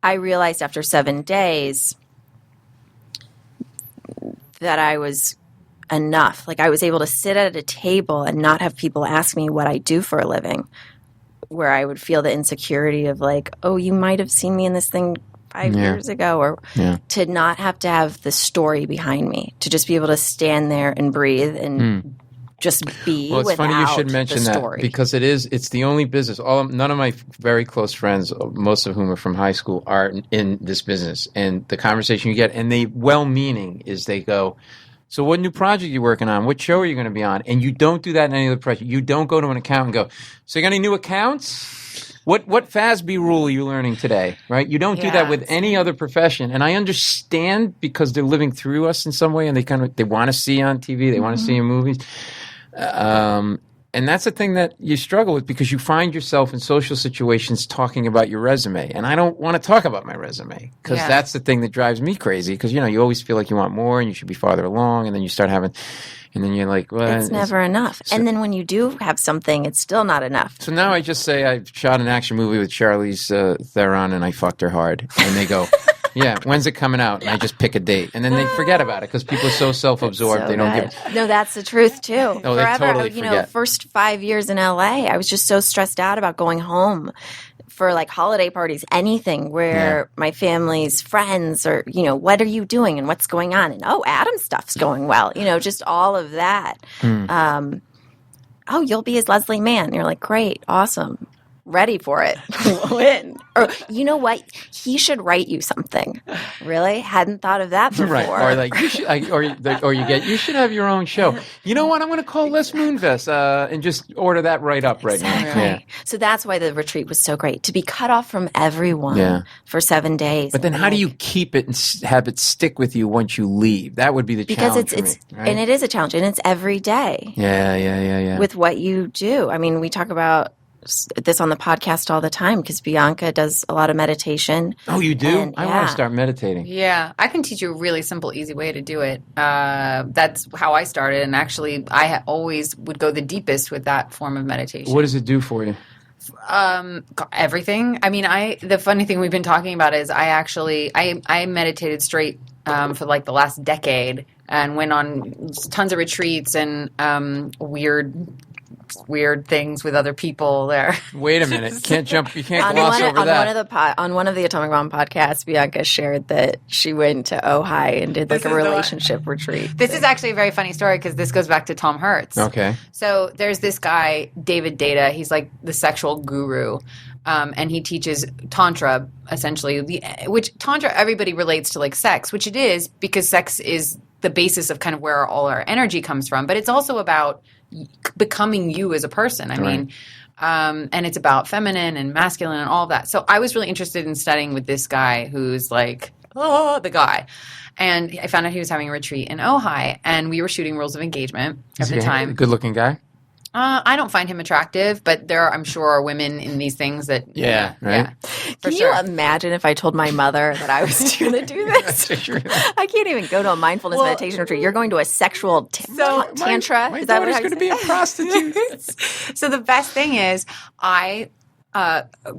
I realized after 7 days that I was enough. Like I was able to sit at a table and not have people ask me what I do for a living, where I would feel the insecurity of like, oh, you might have seen me in this thing 5 years ago, or to not have to have the story behind me, to just be able to stand there and breathe and just be. Well, it's funny you should mention the that story. because it's the only business. None of my very close friends, most of whom are from high school, are in this business. And the conversation you get, and they well-meaning, is they go, so what new project are you working on? What show are you going to be on? And you don't do that in any other project. You don't go to an accountant and go, so you got any new accounts? What FASB rule are you learning today? Right? You don't do that with any other profession. And I understand because they're living through us in some way, and they want to see on TV, they want to see in movies. And that's the thing that you struggle with because you find yourself in social situations talking about your resume. And I don't want to talk about my resume because that's the thing that drives me crazy because, you always feel like you want more and you should be farther along. And then you start having, and then you're like, well, it's never enough. So, and then when you do have something, it's still not enough. So now I just say I shot an action movie with Charlize Theron and I fucked her hard. And they go, yeah, when's it coming out? And I just pick a date. And then they forget about it because people are so self-absorbed. So they don't give No, that's the truth, too. Oh, they Forever, totally forget. First 5 years in LA, I was just so stressed out about going home for like holiday parties, anything where my family's friends or, what are you doing and what's going on? And, Adam's stuff's going well. Just all of that. You'll be his Leslie Mann. You're like, great, awesome. Ready for it. Win. Or you know what? He should write you something. Really? Hadn't thought of that before. Right. Or like you should, you should have your own show. You know what? I'm going to call Les Moonves and just order that right up right now. Yeah. So that's why the retreat was so great, to be cut off from everyone for 7 days. But then how do you keep it and have it stick with you once you leave? That would be the challenge for me, right? And it is a challenge, and it's every day. Yeah. With what you do. I mean, we talk about this on the podcast all the time because Bianca does a lot of meditation. Oh, you do? I want to start meditating. Yeah, I can teach you a really simple, easy way to do it. That's how I started, and actually, I always would go the deepest with that form of meditation. What does it do for you? Everything. I mean, the funny thing we've been talking about is I meditated straight for like the last decade and went on tons of retreats and weird things with other people there. Wait a minute. You can't gloss over that. On one of the Atomic Bomb podcasts, Bianca shared that she went to Ojai and did like a relationship retreat. This is actually a very funny story because this goes back to Tom Hertz. Okay. So there's this guy, David Data. He's like the sexual guru. And he teaches Tantra, essentially, which Tantra, everybody relates to like sex, which it is because sex is the basis of kind of where all our energy comes from. But it's also about becoming you as a person. I mean, and it's about feminine and masculine and all of that. So I was really interested in studying with this guy who's like, the guy. And I found out he was having a retreat in Ojai, and we were shooting Rules of Engagement at the time. Good-looking guy? I don't find him attractive, but there, I'm sure, are women in these things that... Yeah, right? Can you imagine if I told my mother that I was going to do this? I can't even go to a mindfulness meditation retreat. You're going to a sexual tantra? My daughter's going to be a prostitute. So the best thing is I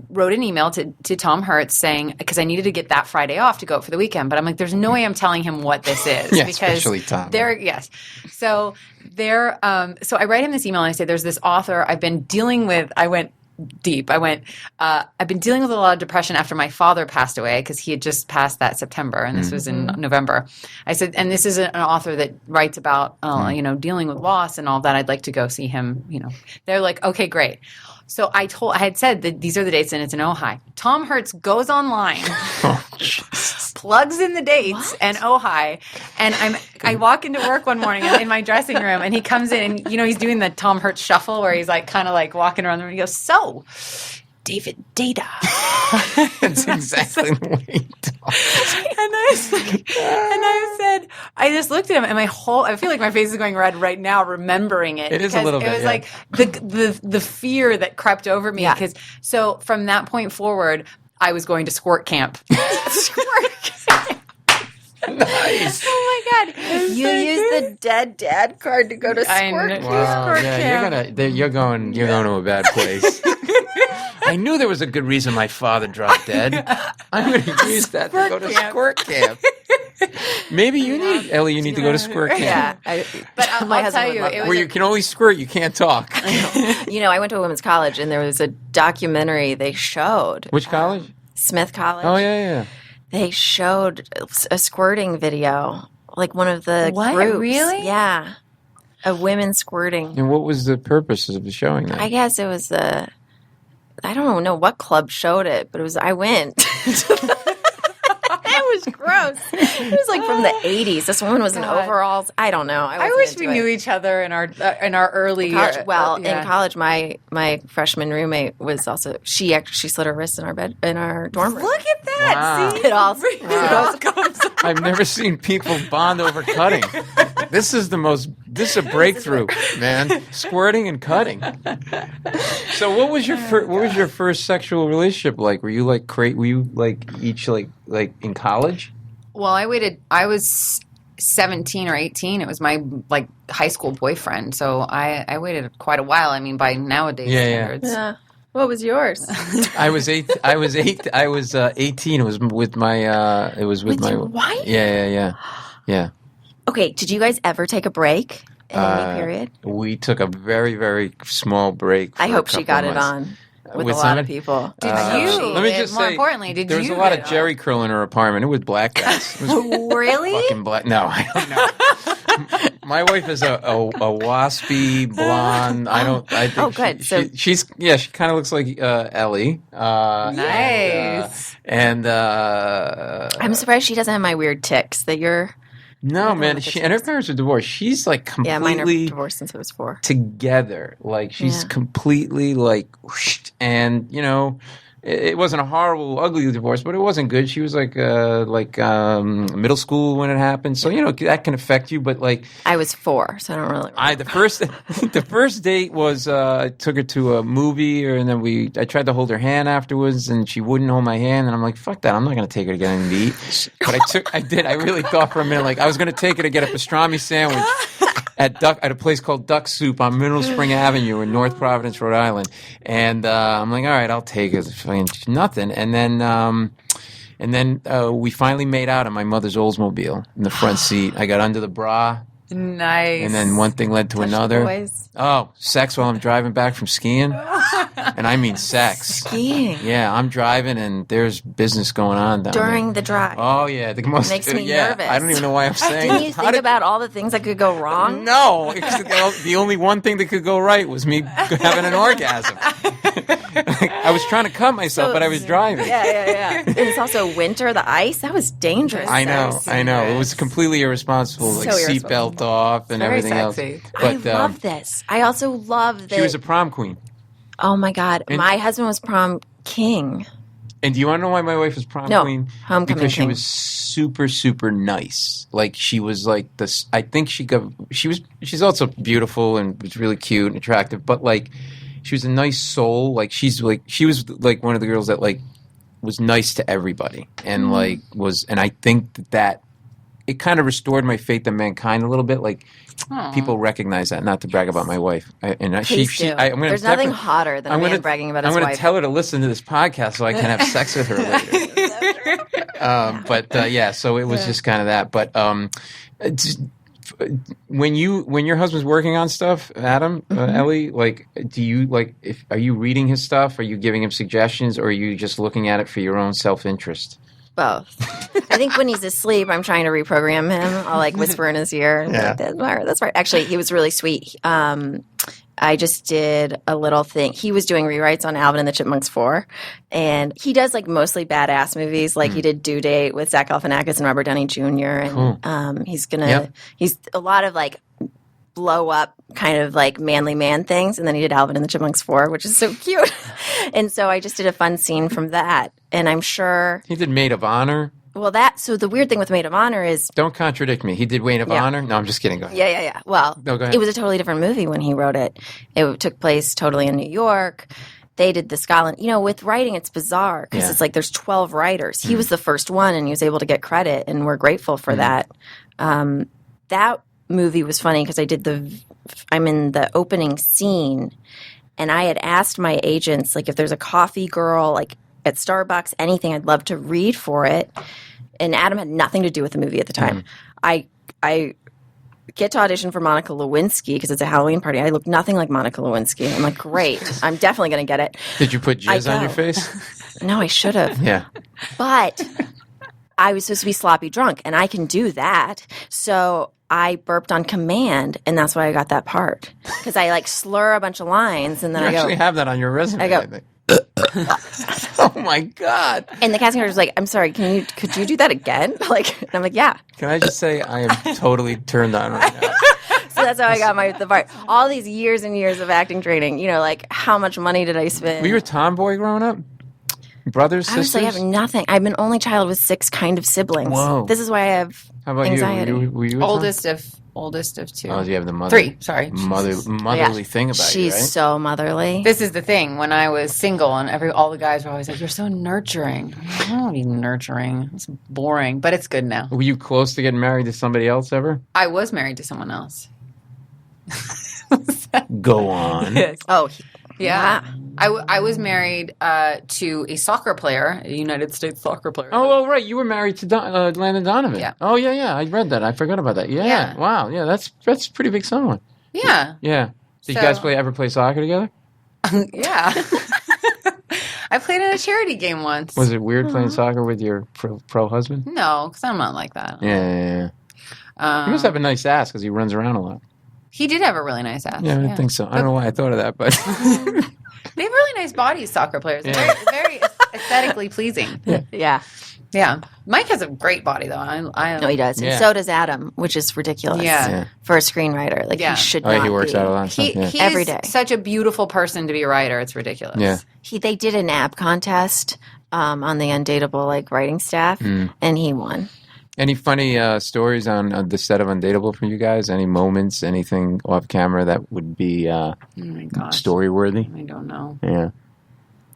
wrote an email to Tom Hertz saying, because I needed to get that Friday off to go out for the weekend, but I'm like, there's no way I'm telling him what this is. Yeah, because especially Tom. So I write him this email and I say, there's this author I've been dealing with. I went deep. I've been dealing with a lot of depression after my father passed away because he had just passed that September, and this was in November. I said, and this is an author that writes about, dealing with loss and all that. I'd like to go see him. They're like, okay, great. So I had said that these are the dates and it's in Ojai. Tom Hertz goes online, plugs in the dates and Ojai, and I walk into work one morning in my dressing room and he comes in and he's doing the Tom Hertz shuffle where he's like kind of like walking around the room and he goes, so David Data. That's exactly the way he talks. And I said, I just looked at him and I feel like my face is going red right now remembering it. It is a little bit. It was like the fear that crept over me. Because so from that point forward, I was going to squirt camp. Squirt camp. Nice. Oh my God! You used the dead dad card to go to squirt camp. Wow. You're going to a bad place. I knew there was a good reason my father dropped dead. I'm going to use that to go to squirt camp. Maybe you need, Ellie, you need to go to squirt camp. Yeah. But I'll tell you, where you can only squirt, you can't talk. I went to a women's college and there was a documentary they showed. Which college? Smith College. Oh, yeah. they showed a squirting video, like one of the What? groups. Really? Yeah. Of women squirting. And what was the purpose of showing that? I guess it was I don't know what club showed it, but I went. It was gross. It was like from the 80s. This woman was in overalls. I don't know. I wish we knew each other in our early college. Well, yeah. in college, my freshman roommate was also she slit her wrist in our dorm room. Look at that! Wow. See, It all comes. I've never seen people bond over cutting. This is a breakthrough, man. Squirting and cutting. So what was your first sexual relationship like? Were you like each like in college? Well, I was 17 or 18. It was my like high school boyfriend. So I waited quite a while. I mean, by nowadays standards. Yeah. What was yours? I was 18. It was with my your wife? Yeah. Okay. Did you guys ever take a break in any period? We took a very, very small break. I for hope a she couple got of it months. on with a lot someone? of people. Did you? Let me just more say, importantly, did there was you a lot get of it Jerry curl in her apartment. It was black guys. It was Really? fucking black. No, I don't know. My wife is a waspy blonde. I think good. She kind of looks like Ellie. Nice. I'm surprised she doesn't have my weird tics that you're. No, man. And her parents are divorced. She's like completely Yeah, mine are divorced since I was 4. together. Like she's completely like, whoosh, and it wasn't a horrible, ugly divorce, but it wasn't good. She was like middle school when it happened, so that can affect you. But like, I was 4, so I don't really. The first date was I took her to a movie, and then I tried to hold her hand afterwards, and she wouldn't hold my hand, and I'm like, fuck that, I'm not gonna take her to get anything to eat. But I really thought for a minute, like I was gonna take her to get a pastrami sandwich at a place called Duck Soup on Mineral Spring Avenue in North Providence, Rhode Island. And I'm like, all right, I'll take it. It's fucking nothing. And then we finally made out in my mother's Oldsmobile in the front seat. I got under the bra. Nice. And then one thing led to another. Boys. Oh, sex while I'm driving back from skiing. And I mean sex. Skiing. Yeah, I'm driving and there's business going on down During there. the drive. Oh, yeah. The most, Makes me yeah, nervous. I don't even know why I'm saying Didn't you think about all the things that could go wrong? No. The only one thing that could go right was me having an orgasm. I was trying to cut myself, but I was driving. Yeah. And it's also winter, the ice. That was dangerous. I know. It was completely irresponsible. Like So seatbelt off and Very everything sexy. else. But I love this. I also love that. she was a prom queen. Oh my God. And- My husband was prom king. And do you want to know why my wife was prom No, queen? homecoming Because she king. was super, super nice. Like she was like this. I think she's also beautiful and was really cute and attractive. But like, she was a nice soul. Like she was like one of the girls that like was nice to everybody and like and I think that it kind of restored my faith in mankind a little bit. Like people recognize that. Not to brag about my wife. Please do. There's nothing hotter than a man bragging about his wife. I'm going to tell her to listen to this podcast so I can have sex with her later. Yeah, so it was just kind of that. But when your husband's working on stuff, Adam, Ellie, like, do you are you reading his stuff? Are you giving him suggestions, or are you just looking at it for your own self-interest? Both. I think when he's asleep, I'm trying to reprogram him. I'll like whisper in his ear. And Yeah. like, that's right. Actually, he was really sweet. I just did a little thing. He was doing rewrites on Alvin and the Chipmunks 4. And he does like mostly badass movies. Like he did Due Date with Zach Galifianakis and Robert Downey Jr. And he's a lot of like blow up kind of like manly man things. And then he did Alvin and the Chipmunks 4, which is so cute. And so I just did a fun scene from that. And I'm sure He did Maid of Honor. well, so the weird thing with Maid of Honor is Don't contradict me. He did Maid of Honor. No, I'm just kidding. Go ahead. yeah. Well, No, go ahead. it was a totally different movie when he wrote it. It took place totally in New York. They did the Scotland. With writing, it's bizarre because it's like there's 12 writers. He was the first one, and he was able to get credit, and we're grateful for that. That movie was funny because I'm in the opening scene, and I had asked my agents, like, if there's a coffee girl, like, at Starbucks, anything, I'd love to read for it. And Adam had nothing to do with the movie at the time. I get to audition for Monica Lewinsky because it's a Halloween party. I look nothing like Monica Lewinsky. I'm like, great. I'm definitely going to get it. Did you put jizz I on your go. face? No, I should have. Yeah. But I was supposed to be sloppy drunk, and I can do that. So I burped on command, and that's why I got that part. Because I like slur a bunch of lines, and then You I go. actually have that on your resume. I go. think. Oh my God! And the casting director was like, "I'm sorry, could you do that again?" Like, and I'm like, "Yeah." Can I just say I am totally turned on right now? So that's how I got the part. All these years and years of acting training. Like how much money did I spend? Were you a tomboy growing up? Brothers, I was sisters? like, I have nothing. I'm an only child with 6 kind of siblings. Whoa. This is why I have How about anxiety. you? Were you a Oldest of 2. Oh, you have the mother. 3. Sorry. Motherly thing about She's you, right? so motherly. This is the thing. When I was single, and all the guys were always like, "You're so nurturing." I'm like, I don't want to be nurturing. It's boring, but it's good now. Were you close to getting married to somebody else ever? I was married to someone else. Go on. Oh, Yeah. wow. I was married to a soccer player, a United States soccer player. Oh, well, right. You were married to Landon Donovan. Yeah. Oh, yeah. I read that. I forgot about that. Yeah. Yeah. Wow. Yeah, that's a pretty big someone. Yeah. Yeah. Did you So- guys ever play soccer together? Yeah. I played in a charity game once. Was it weird playing soccer with your pro husband? No, because I'm not like that. Yeah. He must have a nice ass because he runs around a lot. He did have a really nice ass. Yeah, I think so. I don't know why I thought of that, but They have really nice bodies, soccer players. They're Yeah. very aesthetically pleasing. Yeah. Yeah. Mike has a great body, though. I No, he does. Yeah. And so does Adam, which is ridiculous. Yeah. For a screenwriter. Like, Yeah. he should oh, yeah, not he works be. out a lot. Of stuff, yeah. He Every is day. such a beautiful person to be a writer. It's ridiculous. Yeah. They did an ab contest on the Undateable writing staff, and he won. Any funny stories on the set of Undateable for you guys? Any moments, anything off camera that would be Oh my gosh. story worthy? I don't know. Yeah.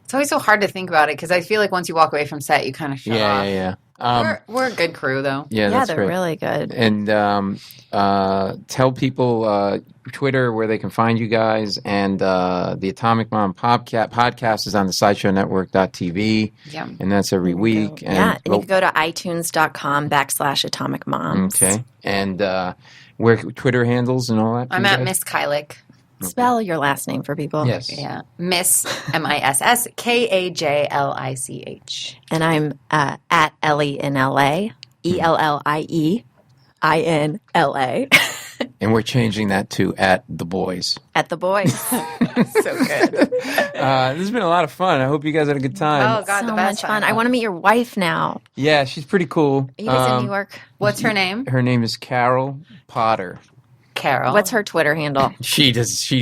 It's always so hard to think about it because I feel like once you walk away from set, you kind of shut off. Yeah. We're a good crew, though. Yeah, Yeah, that's they're great. really good. And tell people Twitter where they can find you guys, and the Atomic Mom podcast is on the SideshowNetwork.tv, Yeah. and that's every week. And, Yeah, and you can go to itunes.com/Atomic Moms. okay. And where Twitter handles and all that? for I'm you at guys? Miss Kajlich. Spell your last name for people. Yes. Yeah. Miss Miss Kajlich. And I'm at Ellie in LA. ELLIEINLA. And we're changing that to at the boys. At the boys. So good. This has been a lot of fun. I hope you guys had a good time. Oh, God, So the best much fun. time. I want to meet your wife now. Yeah, she's pretty cool. Are you guys in New York? What's her name? Her name is Carol Potter. Carol. What's her Twitter handle? She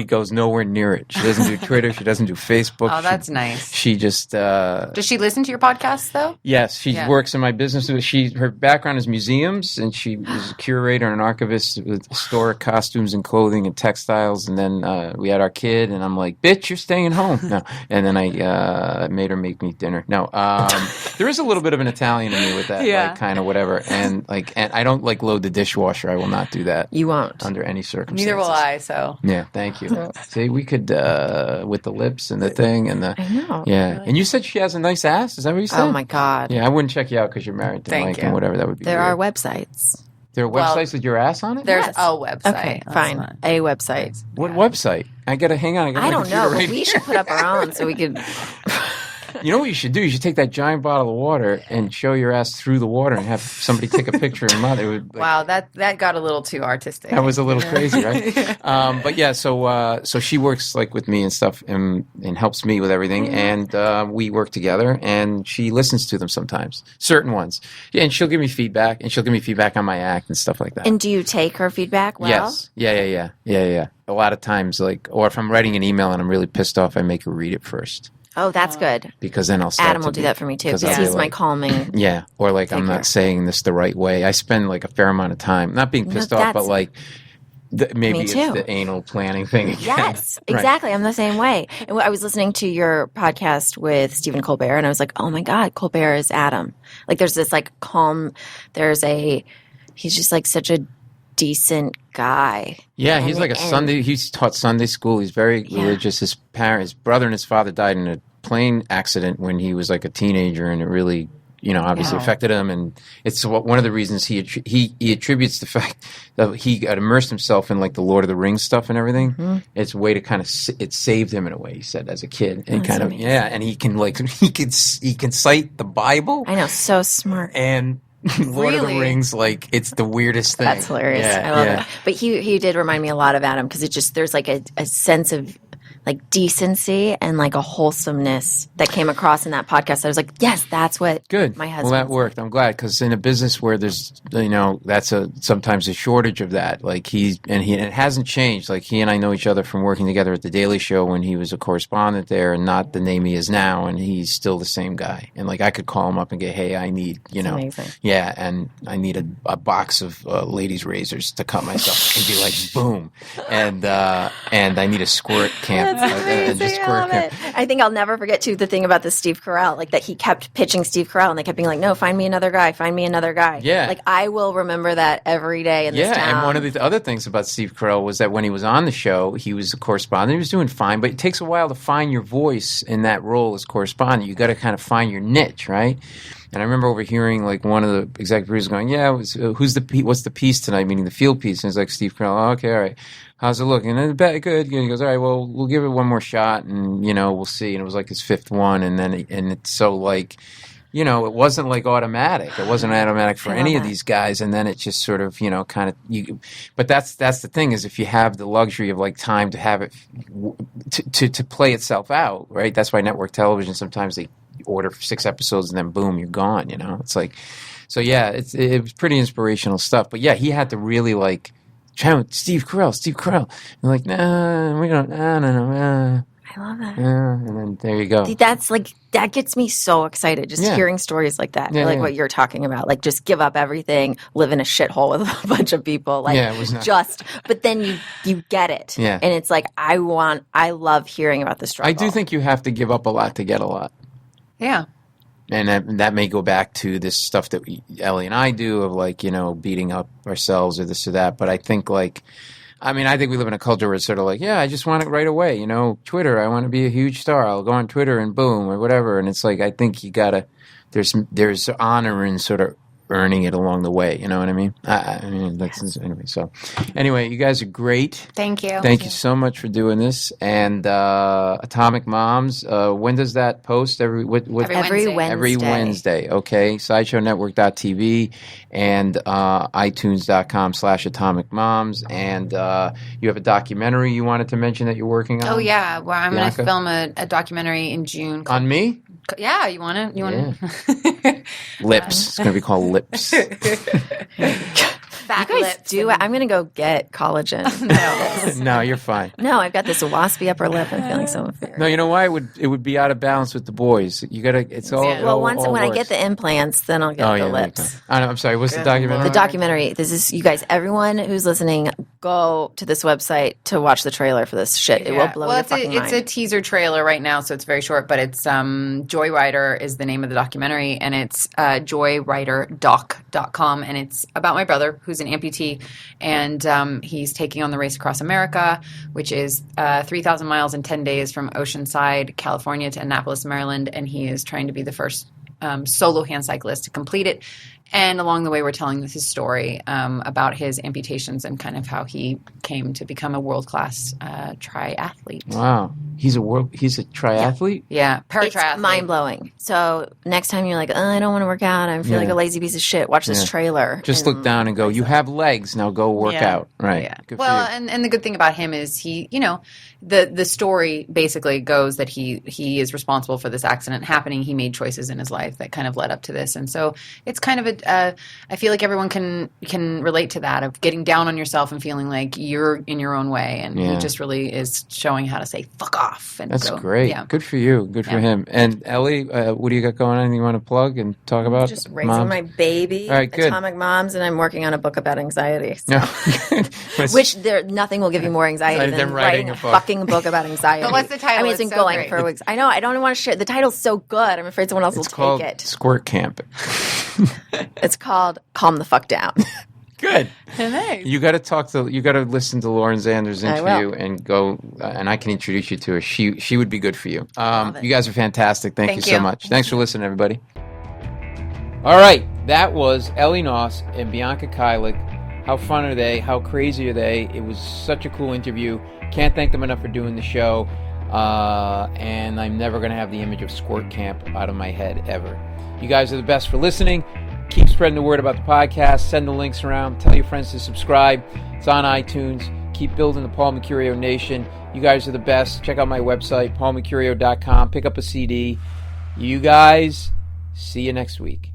goes nowhere near it. She doesn't do Twitter. She doesn't do Facebook. Oh, that's nice. She just Does she listen to your podcast, though? yes, she Yeah. works in my business. Her background is museums, and she was a curator and an archivist with historic costumes and clothing and textiles. And then we had our kid, and I'm like, "Bitch, you're staying home." No, and then I made her make me dinner. No, there is a little bit of an Italian in me with that, Yeah. like kind of whatever. And I don't load the dishwasher. I will not do that. You won't. Under any circumstances. Neither will I, so. Yeah, thank you. See, we could with the lips and the thing and the I know. yeah. And you said she has a nice ass. Is that what you said? Oh, my God. Yeah, I wouldn't check you out because you're married to Thank Mike you. and whatever. That would be. There are weird. websites. There are Well, websites with your ass on it. There's Yes. a website. Okay, That's fine. not- A website. What website? I gotta hang on. I got I my don't computer know, but right we here. should put up our own so we could. You know what you should do? You should take that giant bottle of water and show your ass through the water and have somebody take a picture and mother. It would, Wow, that got a little too artistic. That was a little crazy, right? But yeah, so she works with me and stuff and helps me with everything, and we work together. And she listens to them sometimes, certain ones. Yeah, and she'll give me feedback, and she'll give me feedback on my act and stuff like that. And do you take her feedback well? Yes, yeah. A lot of times, or if I'm writing an email and I'm really pissed off, I make her read it first Oh, that's good. because then I'll start Adam to will do be- that for me too because because I'll be he's my like- calming. Yeah, or I'm Take not her. saying this the right way. I spend a fair amount of time not being No, pissed off, but that's- maybe Me it's too. the anal planning thing again. Yes, Right. exactly. I'm the same way. And I was listening to your podcast with Stephen Colbert, and I was like, "Oh my God, Colbert is Adam." There's this calm. He's just such a decent guy. Yeah, he's like a And- Sunday. He's taught Sunday school. He's very Yeah. religious. His brother and his father died in a plane accident when he was a teenager, and it really, obviously Wow. affected him. And it's one of the reasons he attributes the fact that he got immersed himself in the Lord of the Rings stuff and everything. Mm-hmm. It's a way to kind of it saved him in a way. He said as a kid, and That's kind of amazing. and he can he can cite the Bible I know, so smart. and Lord of the Really? Rings, like it's the weirdest thing. That's hilarious. Yeah, I love yeah. it. But he did remind me a lot of Adam because it just there's like a sense of like decency and like a wholesomeness that came across in that podcast. I was like, yes, that's what Good. my Well, husband. that worked. I'm glad because in a business where there's, that's sometimes a shortage of that. Like it hasn't changed. Like he and I know each other from working together at the Daily Show when he was a correspondent there, and not the name he is now. And he's still the same guy. And like I could call him up and get, hey, I need, amazing. yeah, and I need a box of ladies' razors to cut myself. And be like, boom, and I need a squirt camp. That's amazing. I love it. I think I'll never forget too the thing about the Steve Carell, like that he kept pitching Steve Carell, and they kept being like, "No, find me another guy, find me another guy." Yeah. like I will remember that every day in this town. Yeah, and one of the other things about Steve Carell was that when he was on the show, he was a correspondent. He was doing fine, but it takes a while to find your voice in that role as correspondent. You got to kind of find your niche, right? And I remember overhearing like one of the executive producers going, "Yeah, what's the piece tonight?" Meaning the field piece. And it's like Steve Carell. Oh, okay, all right. How's it looking? And good. And he goes, all right, well, we'll give it one more shot, and we'll see. And it was like his fifth one, and then and it's so like, it wasn't like automatic. It wasn't automatic for any of these guys, and then it just sort of, kind of you. But that's the thing is if you have the luxury of like time to have it to play itself out, right? That's why network television sometimes they order 6 episodes and then boom, you're gone. It's like, so yeah, it was pretty inspirational stuff. But yeah, he had to really like. Steve Carell. And like, nah, we don't, no. I love that. And then there you go. That's like that gets me so excited just hearing stories like that, like what you're talking about. Like just give up everything, live in a shithole with a bunch of people. Like it was not. But then you get it. Yeah. And it's like I love hearing about the struggle. I do think you have to give up a lot to get a lot. Yeah. And that may go back to this stuff that Ellie and I do of like, beating up ourselves or this or that. But I think I think we live in a culture where it's sort of like, yeah, I just want it right away. Twitter, I want to be a huge star. I'll go on Twitter and boom or whatever. And it's like, I think you gotta, there's honor in sort of earning it along the way. You know what I mean? Anyway. So anyway, you guys are great. Thank you. Thank you so much for doing this. And Atomic Moms, when does that post? Every Wednesday. Every Wednesday. Okay. SideshowNetwork.tv and iTunes.com/Atomic Moms. And you have a documentary you wanted to mention that you're working on? Oh yeah, well I'm going Bianca? to film a documentary in June. On me? Yeah, you want to? Lips. It's going to be called Lips. Fat You guys lips. do it. I'm going to go get collagen. No, you're fine. No, I've got this waspy upper lip. I'm feeling so inferior. No, you know why? It would be out of balance with the boys. You got to, it's all. Yeah. Well, all when I boys. get the implants, then I'll get the lips. I'm sorry. What's the documentary? The documentary. This is you guys. Everyone who's listening, go to this website to watch the trailer for this shit. It will blow your fucking mind. It's a teaser trailer right now, so it's very short. But it's Joyrider is the name of the documentary, and it's joyriderdoc.com, and it's about my brother who's an amputee, and he's taking on the race across America, which is 3,000 miles in 10 days from Oceanside, California to Annapolis, Maryland, and he is trying to be the first solo hand cyclist to complete it. And along the way, we're telling his story about his amputations and kind of how he came to become a world-class triathlete. Wow. He's a triathlete? Yeah, It's paratriathlete. mind-blowing. So next time you're like, I don't want to work out. I feel like a lazy piece of shit. Watch this trailer. Just look down and go, you have legs. Now go work out. Right. Yeah. Good Well, for you. and the good thing about him is he, the story basically goes that he is responsible for this accident happening. He made choices in his life that kind of led up to this. And so it's kind of I feel like everyone can relate to that of getting down on yourself and feeling like you're in your own way. And he just really is showing how to say, fuck off. And That's so, great. Yeah. Good for you. Good for him. And Ellie, what do you got going on? Anything you want to plug and talk about? Just raising Moms? my baby, All right, good. Atomic Moms, and I'm working on a book about anxiety. So. No. Which nothing will give you more anxiety than writing a fucking book about anxiety. But what's the title? I mean, it's been It's so going great. for weeks. I know. I don't want to share. The title's so good. I'm afraid someone else It's will called take it. Squirt Camp. It's called Calm the Fuck Down. Good. Nice. You got to listen to Lauren Zander's I interview will. and go, and I can introduce you to her. She would be good for you. it. You guys are fantastic. Thank you so you. much. Thanks for listening, everybody. All right, that was Ellie Knaus and Bianca Kajlich. How fun are they? How crazy are they? It was such a cool interview. Can't thank them enough for doing the show. And I'm never going to have the image of Squirt Camp out of my head ever. You guys are the best for listening. Keep spreading the word about the podcast. Send the links around. Tell your friends to subscribe. It's on iTunes. Keep building the Paul Mecurio Nation. You guys are the best. Check out my website, paulmecurio.com. Pick up a CD. You guys, see you next week.